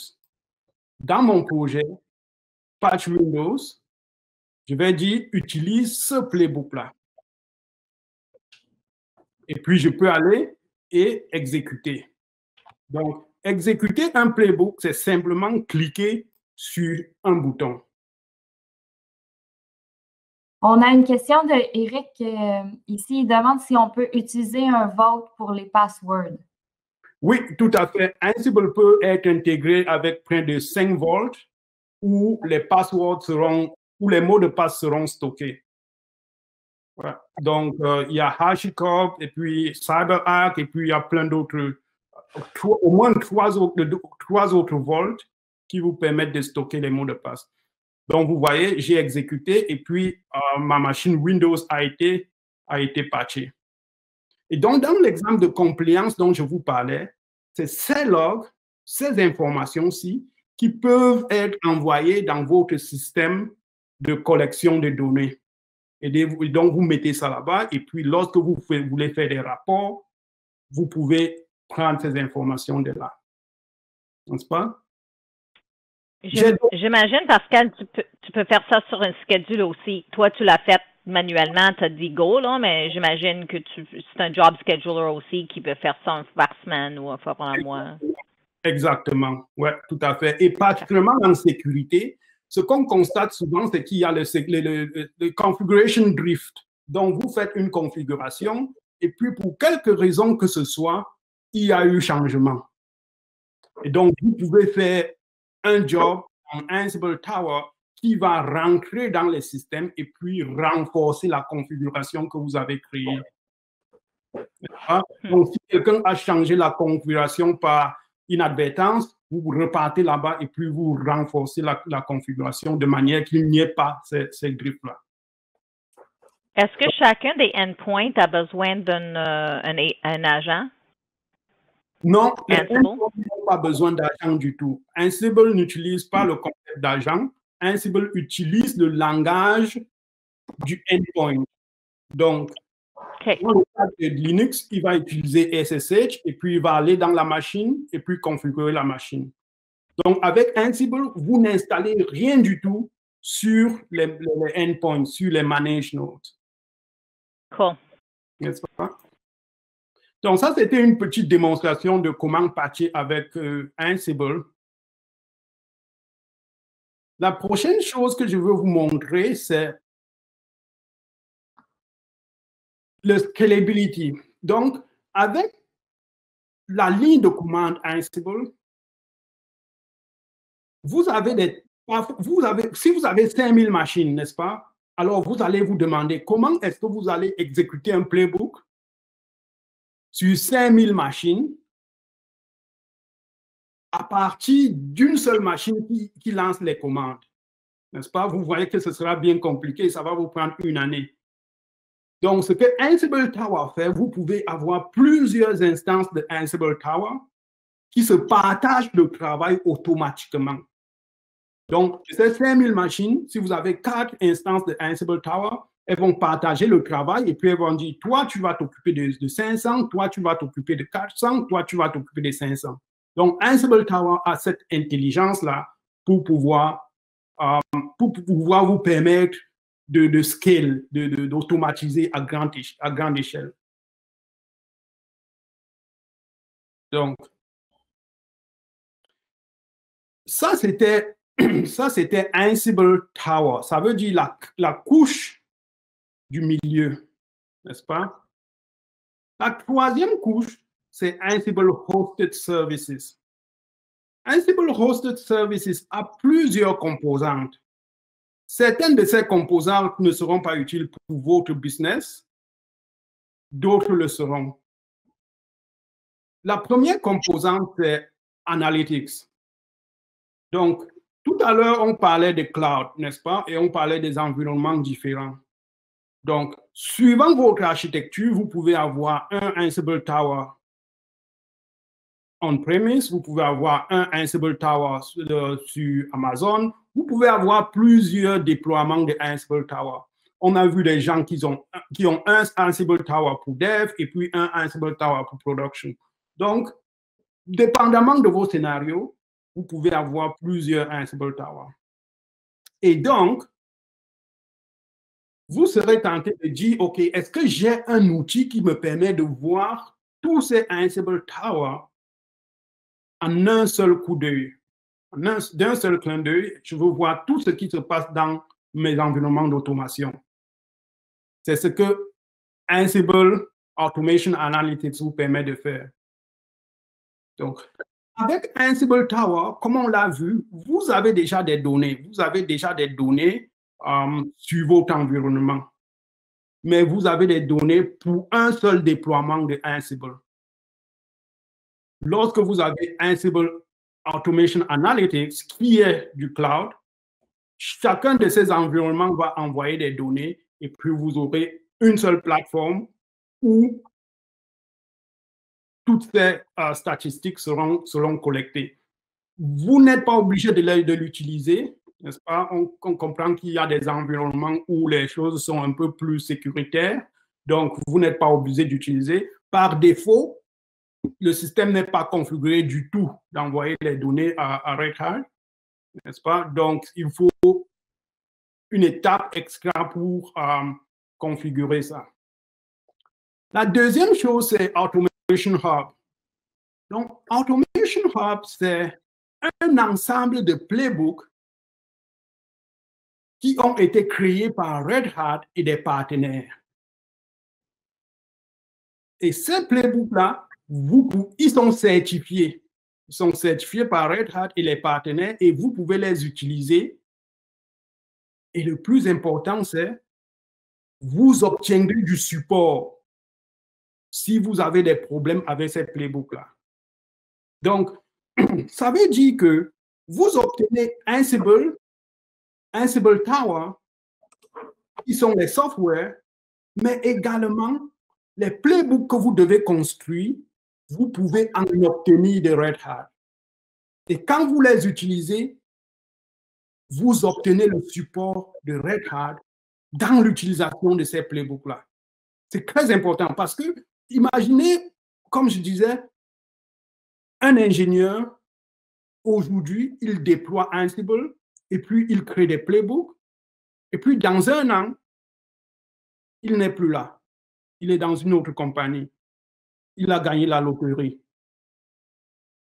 Dans mon projet, Patch Windows, je vais dire, utilise ce playbook-là. Et puis, je peux aller et exécuter. Donc, exécuter un playbook, c'est simplement cliquer sur un bouton. On a une question de Eric ici. Il demande si on peut utiliser un vault pour les passwords. Oui, tout à fait. Ansible peut être intégré avec près de 5 volts où les passwords seront, où les mots de passe seront stockés. Voilà. Donc, il y a HashiCorp et puis CyberArk et puis il y a plein d'autres, au moins trois autres volts qui vous permettent de stocker les mots de passe. Donc, vous voyez, j'ai exécuté et puis ma machine Windows a été patchée. Et donc, dans l'exemple de compliance dont je vous parlais, c'est ces logs, ces informations-ci qui peuvent être envoyées dans votre système de collection de données. Et donc, vous mettez ça là-bas et puis lorsque vous voulez faire des rapports, vous pouvez prendre ces informations de là. N'est-ce pas? J'imagine, Pascal, tu peux faire ça sur un schedule aussi. Toi, tu l'as fait manuellement, tu as dit go, là, mais j'imagine que c'est un job scheduler aussi qui peut faire ça par semaine ou une fois par mois. Exactement, oui, tout à fait. Et particulièrement en sécurité, ce qu'on constate souvent, c'est qu'il y a le configuration drift. Donc, vous faites une configuration et puis pour quelque raison que ce soit, il y a eu changement. Et donc, vous pouvez faire un job en Ansible Tower qui va rentrer dans les systèmes et puis renforcer la configuration que vous avez créée. Donc, si quelqu'un a changé la configuration par inadvertance, vous repartez là-bas et puis vous renforcez la configuration de manière qu'il n'y ait pas ces drifts-là. Est-ce que chacun des endpoints a besoin d'un agent? Non, les endpoints n'ont pas besoin d'agent du tout. Ansible n'utilise pas le concept d'agent. Ansible utilise le langage du endpoint. Donc, dans le cas de Linux, il va utiliser SSH et puis il va aller dans la machine et puis configurer la machine. Donc, avec Ansible, vous n'installez rien du tout sur les endpoints, sur les manage nodes. Cool. N'est-ce pas? Donc, ça, c'était une petite démonstration de comment patcher avec Ansible. La prochaine chose que je veux vous montrer, c'est le scalability. Donc, avec la ligne de commande Ansible, si vous avez 5000 machines, n'est-ce pas? Alors, vous allez vous demander comment est-ce que vous allez exécuter un playbook sur 5000 machines à partir d'une seule machine qui lance les commandes. N'est-ce pas? Vous voyez que ce sera bien compliqué, ça va vous prendre une année. Donc, ce que Ansible Tower fait, vous pouvez avoir plusieurs instances de Ansible Tower qui se partagent le travail automatiquement. Donc, ces 5000 machines, si vous avez 4 instances de Ansible Tower, elles vont partager le travail et puis elles vont dire, toi, tu vas t'occuper de 500, toi, tu vas t'occuper de 400, toi, tu vas t'occuper de 500. Donc, Ansible Tower a cette intelligence-là pour pouvoir vous permettre de scale, d'automatiser à grande échelle. Donc, ça, c'était Ansible Tower. Ça veut dire la couche du milieu, n'est-ce pas? La troisième couche, c'est Ansible Hosted Services. Ansible Hosted Services a plusieurs composantes. Certaines de ces composantes ne seront pas utiles pour votre business, d'autres le seront. La première composante, c'est Analytics. Donc, tout à l'heure, on parlait de cloud, n'est-ce pas? Et on parlait des environnements différents. Donc, suivant votre architecture, vous pouvez avoir un Ansible Tower on-premise, vous pouvez avoir un Ansible Tower sur Amazon, vous pouvez avoir plusieurs déploiements de Ansible Tower. On a vu des gens qui ont un Ansible Tower pour dev et puis un Ansible Tower pour production. Donc, dépendamment de vos scénarios, vous pouvez avoir plusieurs Ansible Tower. Et donc, vous serez tenté de dire, OK, est-ce que j'ai un outil qui me permet de voir tous ces Ansible Tower en un seul coup d'œil? D'un seul clin d'œil, je veux voir tout ce qui se passe dans mes environnements d'automation. c'est ce que Ansible Automation Analytics vous permet de faire. Donc, avec Ansible Tower, comme on l'a vu, vous avez déjà des données. Vous avez déjà des données sur votre environnement. Mais vous avez des données pour un seul déploiement de Ansible. Lorsque vous avez Ansible Automation Analytics, qui est du cloud, chacun de ces environnements va envoyer des données et puis vous aurez une seule plateforme où toutes ces statistiques seront collectées. Vous n'êtes pas obligé de l'utiliser, n'est-ce pas? On comprend qu'il y a des environnements où les choses sont un peu plus sécuritaires, donc vous n'êtes pas obligé d'utiliser. Par défaut, le système n'est pas configuré du tout d'envoyer les données à Red Hat, n'est-ce pas? Donc, il faut une étape extra pour configurer ça. La deuxième chose, c'est Automation Hub. Donc, Automation Hub, c'est un ensemble de playbooks qui ont été créés par Red Hat et des partenaires. Et ces playbooks-là, ils sont certifiés. Ils sont certifiés par Red Hat et les partenaires et vous pouvez les utiliser. Et le plus important, c'est vous obtiendrez du support si vous avez des problèmes avec ces playbooks-là. Donc, ça veut dire que vous obtenez Ansible Tower, qui sont les softwares, mais également les playbooks que vous devez construire, vous pouvez en obtenir de Red Hat. Et quand vous les utilisez, vous obtenez le support de Red Hat dans l'utilisation de ces playbooks-là. C'est très important parce que, imaginez, comme je disais, un ingénieur, aujourd'hui, il déploie Ansible et puis il crée des playbooks. Et puis, dans un an, il n'est plus là. Il est dans une autre compagnie. Il a gagné la loterie.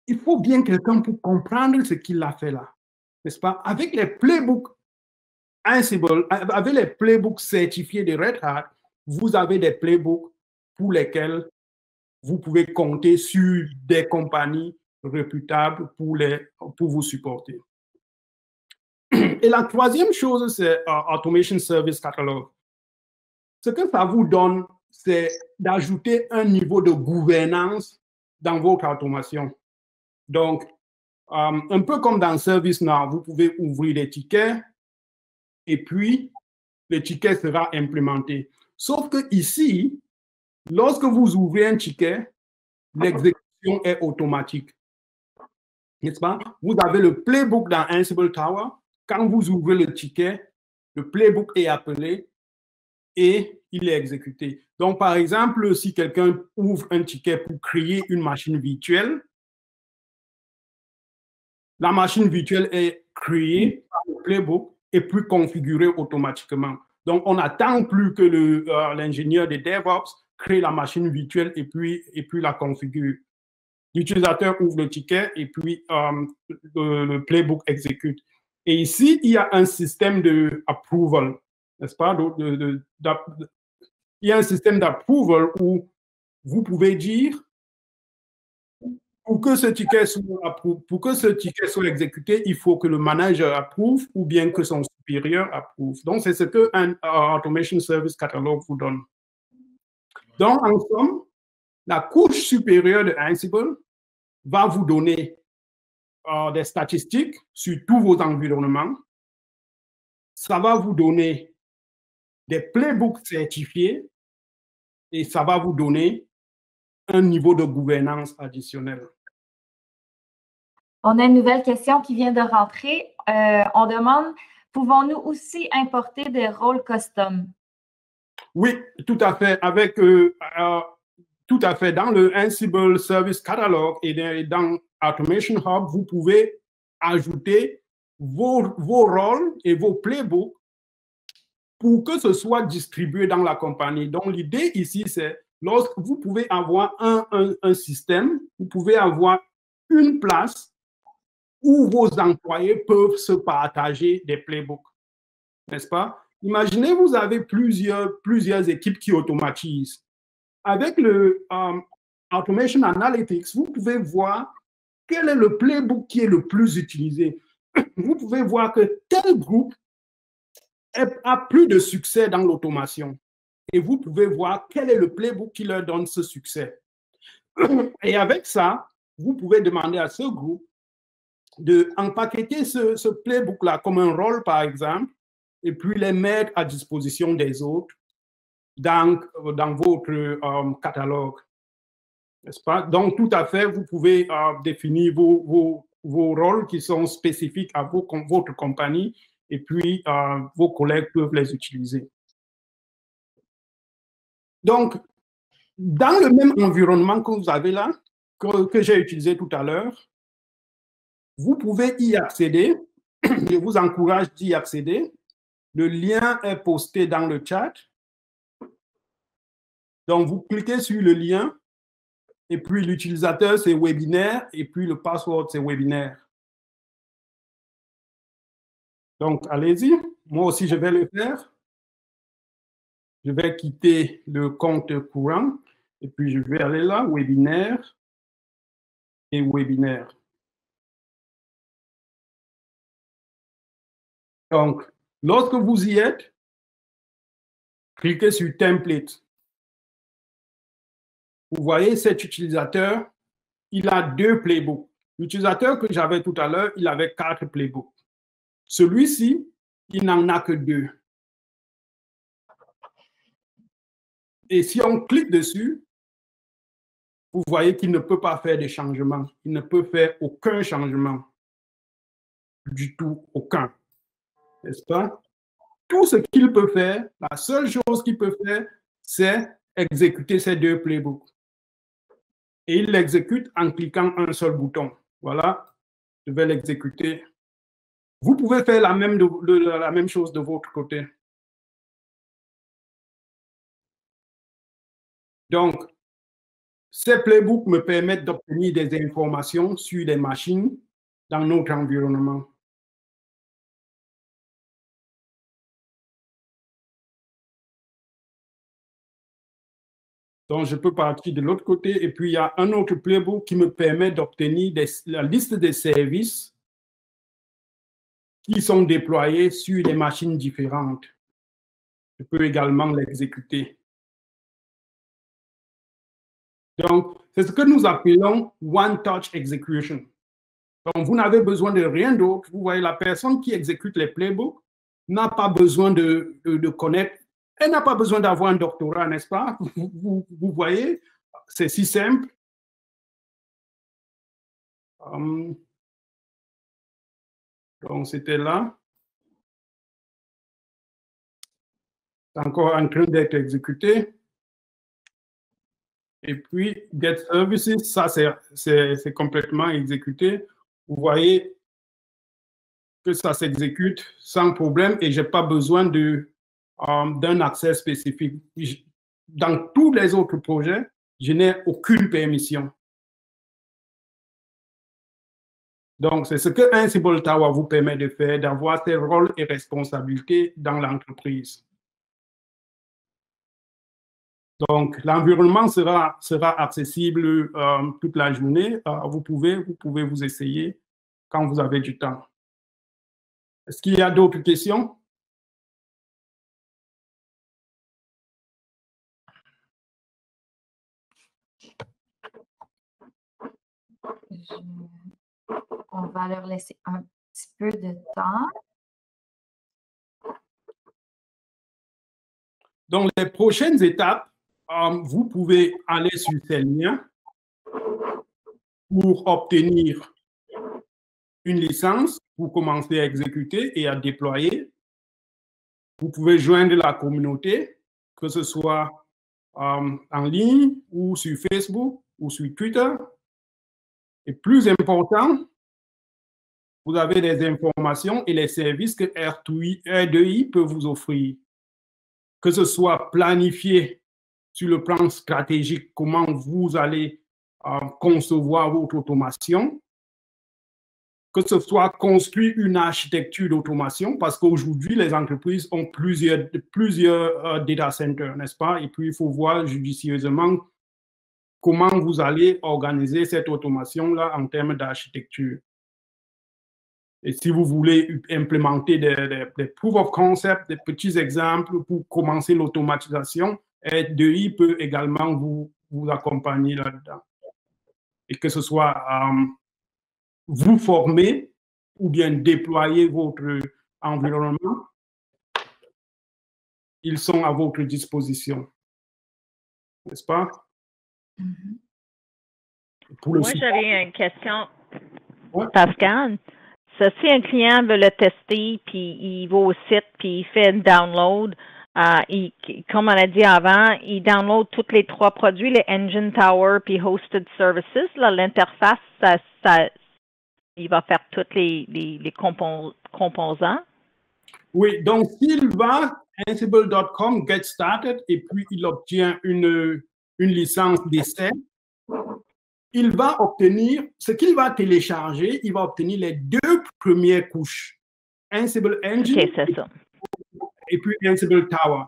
Il faut bien quelqu'un pour comprendre ce qu'il a fait là. N'est-ce pas? Avec les playbooks Ansible, avec les playbooks certifiés de Red Hat, vous avez des playbooks pour lesquels vous pouvez compter sur des compagnies réputables pour vous supporter. Et la troisième chose, c'est Automation Service Catalog. Ce que ça vous donne, c'est d'ajouter un niveau de gouvernance dans votre automation. Donc, un peu comme dans ServiceNow, vous pouvez ouvrir des tickets et puis le ticket sera implémenté. Sauf que ici, lorsque vous ouvrez un ticket, l'exécution est automatique. N'est-ce pas? Vous avez le playbook dans Ansible Tower. Quand vous ouvrez le ticket, le playbook est appelé et il est exécuté. Donc, par exemple, si quelqu'un ouvre un ticket pour créer une machine virtuelle, la machine virtuelle est créée par le playbook et puis configurée automatiquement. Donc, on n'attend plus que l'ingénieur de DevOps crée la machine virtuelle et puis la configure. L'utilisateur ouvre le ticket et puis le playbook exécute. Et ici, il y a un système d'approval, n'est-ce pas? Il y a un système d'approval où vous pouvez dire pour que ce ticket soit exécuté, il faut que le manager approuve ou bien que son supérieur approuve. Donc, c'est ce que un Automation Service Catalog vous donne. Donc, en somme, la couche supérieure de Ansible va vous donner des statistiques sur tous vos environnements. Ça va vous donner des playbooks certifiés et ça va vous donner un niveau de gouvernance additionnel. On a une nouvelle question qui vient de rentrer. On demande, pouvons-nous aussi importer des rôles custom? Oui, tout à fait. Tout à fait. Dans le Ansible Service Catalog et dans Automation Hub, vous pouvez ajouter vos rôles et vos playbooks pour que ce soit distribué dans la compagnie. Donc, l'idée ici, c'est lorsque vous pouvez avoir un système, vous pouvez avoir une place où vos employés peuvent se partager des playbooks, n'est-ce pas? imaginez, vous avez plusieurs équipes qui automatisent. Avec le Automation Analytics, vous pouvez voir quel est le playbook qui est le plus utilisé. Vous pouvez voir que tel groupe a plus de succès dans l'automation. Et vous pouvez voir quel est le playbook qui leur donne ce succès. Et avec ça, vous pouvez demander à ce groupe d'empaqueter ce playbook-là comme un rôle, par exemple, et puis les mettre à disposition des autres dans votre catalogue. N'est-ce pas? Donc, tout à fait, vous pouvez définir vos rôles qui sont spécifiques à votre compagnie et puis vos collègues peuvent les utiliser. Donc, dans le même environnement que vous avez là, que j'ai utilisé tout à l'heure, vous pouvez y accéder. Je vous encourage d'y accéder. Le lien est posté dans le chat. Donc, vous cliquez sur le lien et puis l'utilisateur, c'est webinaire et puis le password, c'est webinaire. Donc, allez-y. Moi aussi, je vais le faire. Je vais quitter le compte courant et puis je vais aller là, webinaire et webinaire. Donc, lorsque vous y êtes, cliquez sur Template. Vous voyez cet utilisateur, il a 2 playbooks. L'utilisateur que j'avais tout à l'heure, il avait 4 playbooks. Celui-ci, il n'en a que 2. Et si on clique dessus, vous voyez qu'il ne peut pas faire de changement. Il ne peut faire aucun changement. Du tout, aucun. N'est-ce pas? Tout ce qu'il peut faire, la seule chose qu'il peut faire, c'est exécuter ces 2 playbooks. Et il l'exécute en cliquant un seul bouton. Voilà, je vais l'exécuter. Vous pouvez faire la même chose de votre côté. Donc, ces playbooks me permettent d'obtenir des informations sur les machines dans notre environnement. Donc, je peux partir de l'autre côté et puis il y a un autre playbook qui me permet d'obtenir la liste des services qui sont déployés sur des machines différentes. Je peux également l'exécuter. Donc, c'est ce que nous appelons One Touch Execution. Donc, vous n'avez besoin de rien d'autre. Vous voyez, la personne qui exécute les playbooks n'a pas besoin de connaître. Elle n'a pas besoin d'avoir un doctorat, n'est-ce pas? Vous voyez, c'est si simple. Donc, c'était là. C'est encore en train d'être exécuté. Et puis, Get Services, ça, c'est complètement exécuté. Vous voyez que ça s'exécute sans problème et je n'ai pas besoin d'un accès spécifique. Dans tous les autres projets, je n'ai aucune permission. Donc, c'est ce que Ansible Tower vous permet de faire, d'avoir ses rôles et responsabilités dans l'entreprise. Donc, l'environnement sera accessible toute la journée. Vous pouvez vous essayer quand vous avez du temps. Est-ce qu'il y a d'autres questions? On va leur laisser un petit peu de temps. Donc, les prochaines étapes, vous pouvez aller sur ces liens pour obtenir une licence pour commencer à exécuter et à déployer. Vous pouvez joindre la communauté, que ce soit en ligne ou sur Facebook ou sur Twitter. Et plus important, vous avez des informations et les services que R2I peut vous offrir. Que ce soit planifié sur le plan stratégique, comment vous allez concevoir votre automation, que ce soit construire une architecture d'automation, parce qu'aujourd'hui, les entreprises ont plusieurs data centers, n'est-ce pas? Et puis, il faut voir judicieusement comment vous allez organiser cette automation-là en termes d'architecture. Et si vous voulez implémenter des proof of concept, des petits exemples pour commencer l'automatisation, RD2I peut également vous accompagner là-dedans. Et que ce soit vous former ou bien déployer votre environnement, ils sont à votre disposition. N'est-ce pas? Moi, j'avais une question, Ouais. Pascal. Ça, si un client veut le tester, puis il va au site, puis il fait une download, comme on a dit avant, il download tous les 3 produits, les Engine Tower puis Hosted Services. L'interface, il va faire tous les composants. Oui, donc s'il va Ansible.com, get started, et puis il obtient une licence d'essai, il va obtenir, ce qu'il va télécharger, il va obtenir les 2 premières couches. Ansible Engine et puis Ansible Tower.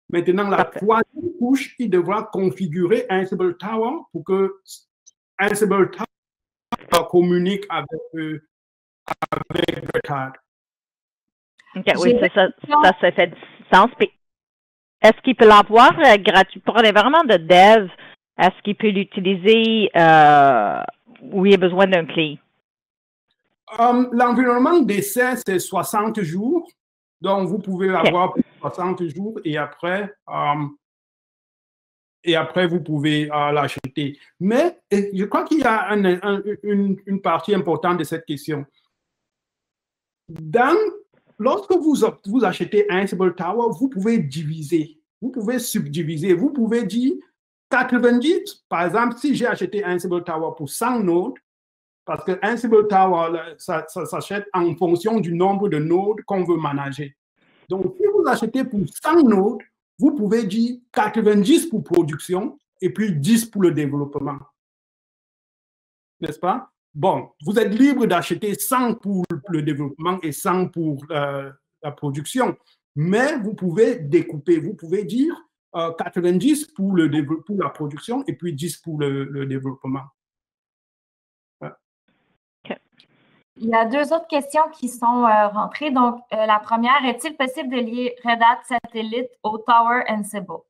Maintenant, la 3e couche, il devra configurer Ansible Tower pour que Ansible Tower communique avec Red Hat. OK, oui, ça fait du sens. Est-ce qu'il peut l'avoir gratuit pour l'environnement de dev? Est-ce qu'il peut l'utiliser où il a besoin d'un clé? L'environnement d'essai, c'est 60 jours. Donc, vous pouvez l'avoir pour 60 jours et après vous pouvez l'acheter. Mais je crois qu'il y a une partie importante de cette question. Lorsque vous achetez Ansible Tower, vous pouvez diviser, vous pouvez subdiviser, vous pouvez dire 90, par exemple, si j'ai acheté Ansible Tower pour 100 nodes, parce que Ansible Tower, ça s'achète en fonction du nombre de nodes qu'on veut manager. Donc, si vous achetez pour 100 nodes, vous pouvez dire 90 pour production et puis 10 pour le développement. N'est-ce pas? Bon, vous êtes libre d'acheter 100 pour le développement et 100 pour la production, mais vous pouvez découper. Vous pouvez dire 90 pour la production et puis 10 pour le développement. Il y a 2 autres questions qui sont rentrées. Donc, la première, est-il possible de lier Red Hat Satellite au Tower Ansible?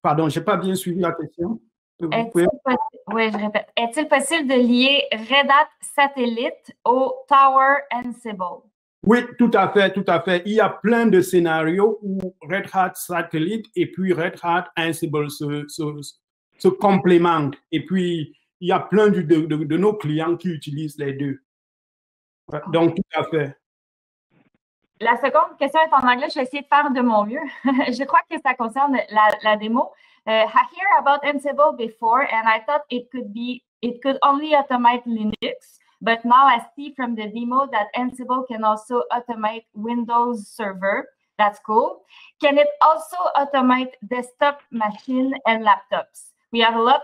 Pardon, je n'ai pas bien suivi la question. Oui, je répète. Est-il possible de lier Red Hat Satellite au Tower Ansible? Oui, tout à fait, tout à fait. Il y a plein de scénarios où Red Hat Satellite et puis Red Hat Ansible se complémentent. Et puis, il y a plein de nos clients qui utilisent les deux. Donc, tout à fait. La seconde question est en anglais. Je vais essayer de faire de mon mieux. Je crois que ça concerne la démo. I heard about Ansible before, and I thought it could only automate Linux. But now I see from the demo that Ansible can also automate Windows Server. That's cool. Can it also automate desktop machine and laptops? We have a lot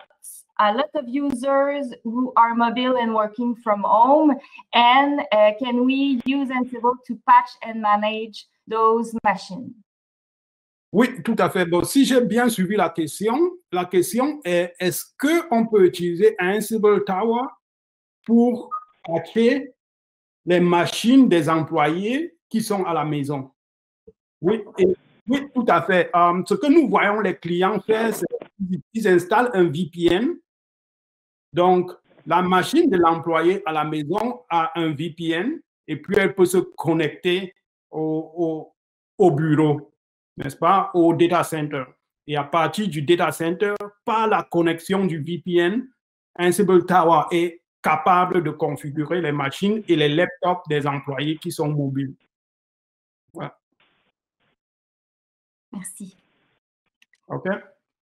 of users who are mobile and working from home. And can we use Ansible to patch and manage those machines? Oui, tout à fait. Bon, si j'ai bien suivi la question est, est-ce qu'on peut utiliser Ansible Tower pour patcher les machines des employés qui sont à la maison? Oui, oui, tout à fait. Ce que nous voyons les clients faire, c'est qu'ils installent un VPN. Donc, la machine de l'employé à la maison a un VPN et puis elle peut se connecter au bureau, n'est-ce pas, au data center. Et à partir du data center, par la connexion du VPN, Ansible Tower est capable de configurer les machines et les laptops des employés qui sont mobiles. Voilà. Merci. OK,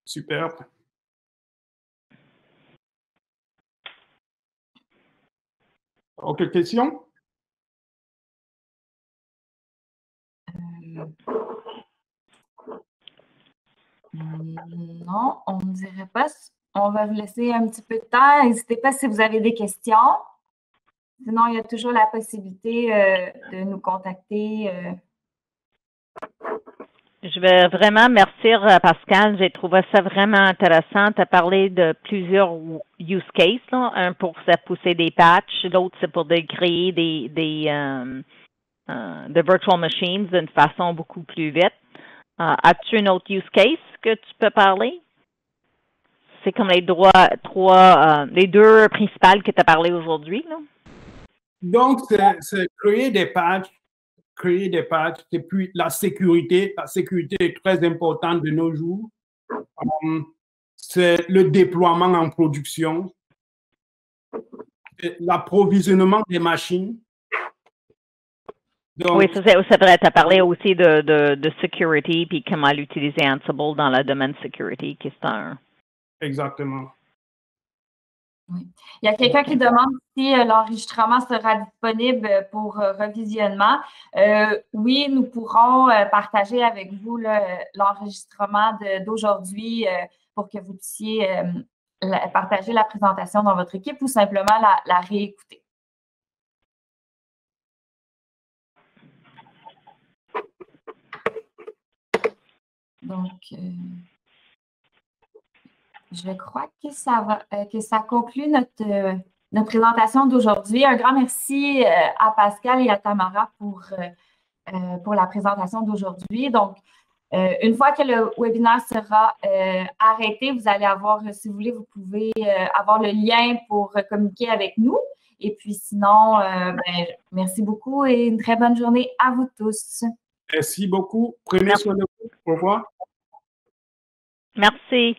super. Autre question? Non, on ne dirait pas. On va vous laisser un petit peu de temps. N'hésitez pas si vous avez des questions. Sinon, il y a toujours la possibilité de nous contacter. Je veux vraiment remercier Pascal. J'ai trouvé ça vraiment intéressant. Tu as parlé de plusieurs use cases. Là. Un pour pousser des patchs, l'autre c'est pour créer des virtual machines d'une façon beaucoup plus vite. As-tu un autre use case que tu peux parler? C'est comme les les deux principales que tu as parlé aujourd'hui. Donc, c'est créer des patchs, et puis la sécurité est très importante de nos jours. C'est le déploiement en production, l'approvisionnement des machines. Donc, oui, c'est vrai. Tu as parlé aussi de security puis comment l'utiliser Ansible dans le domaine security, qui est un... Exactement. Oui. Il y a quelqu'un qui demande si l'enregistrement sera disponible pour revisionnement. Oui, nous pourrons partager avec vous l'enregistrement d'aujourd'hui pour que vous puissiez partager la présentation dans votre équipe ou simplement la réécouter. Donc, je crois que ça conclut notre présentation d'aujourd'hui. Un grand merci à Pascal et à Tamara pour la présentation d'aujourd'hui. Donc, une fois que le webinaire sera arrêté, vous allez avoir, si vous voulez, vous pouvez avoir le lien pour communiquer avec nous. Et puis sinon, merci beaucoup et une très bonne journée à vous tous. Merci beaucoup. Prenez soin de vous. Au revoir. Merci.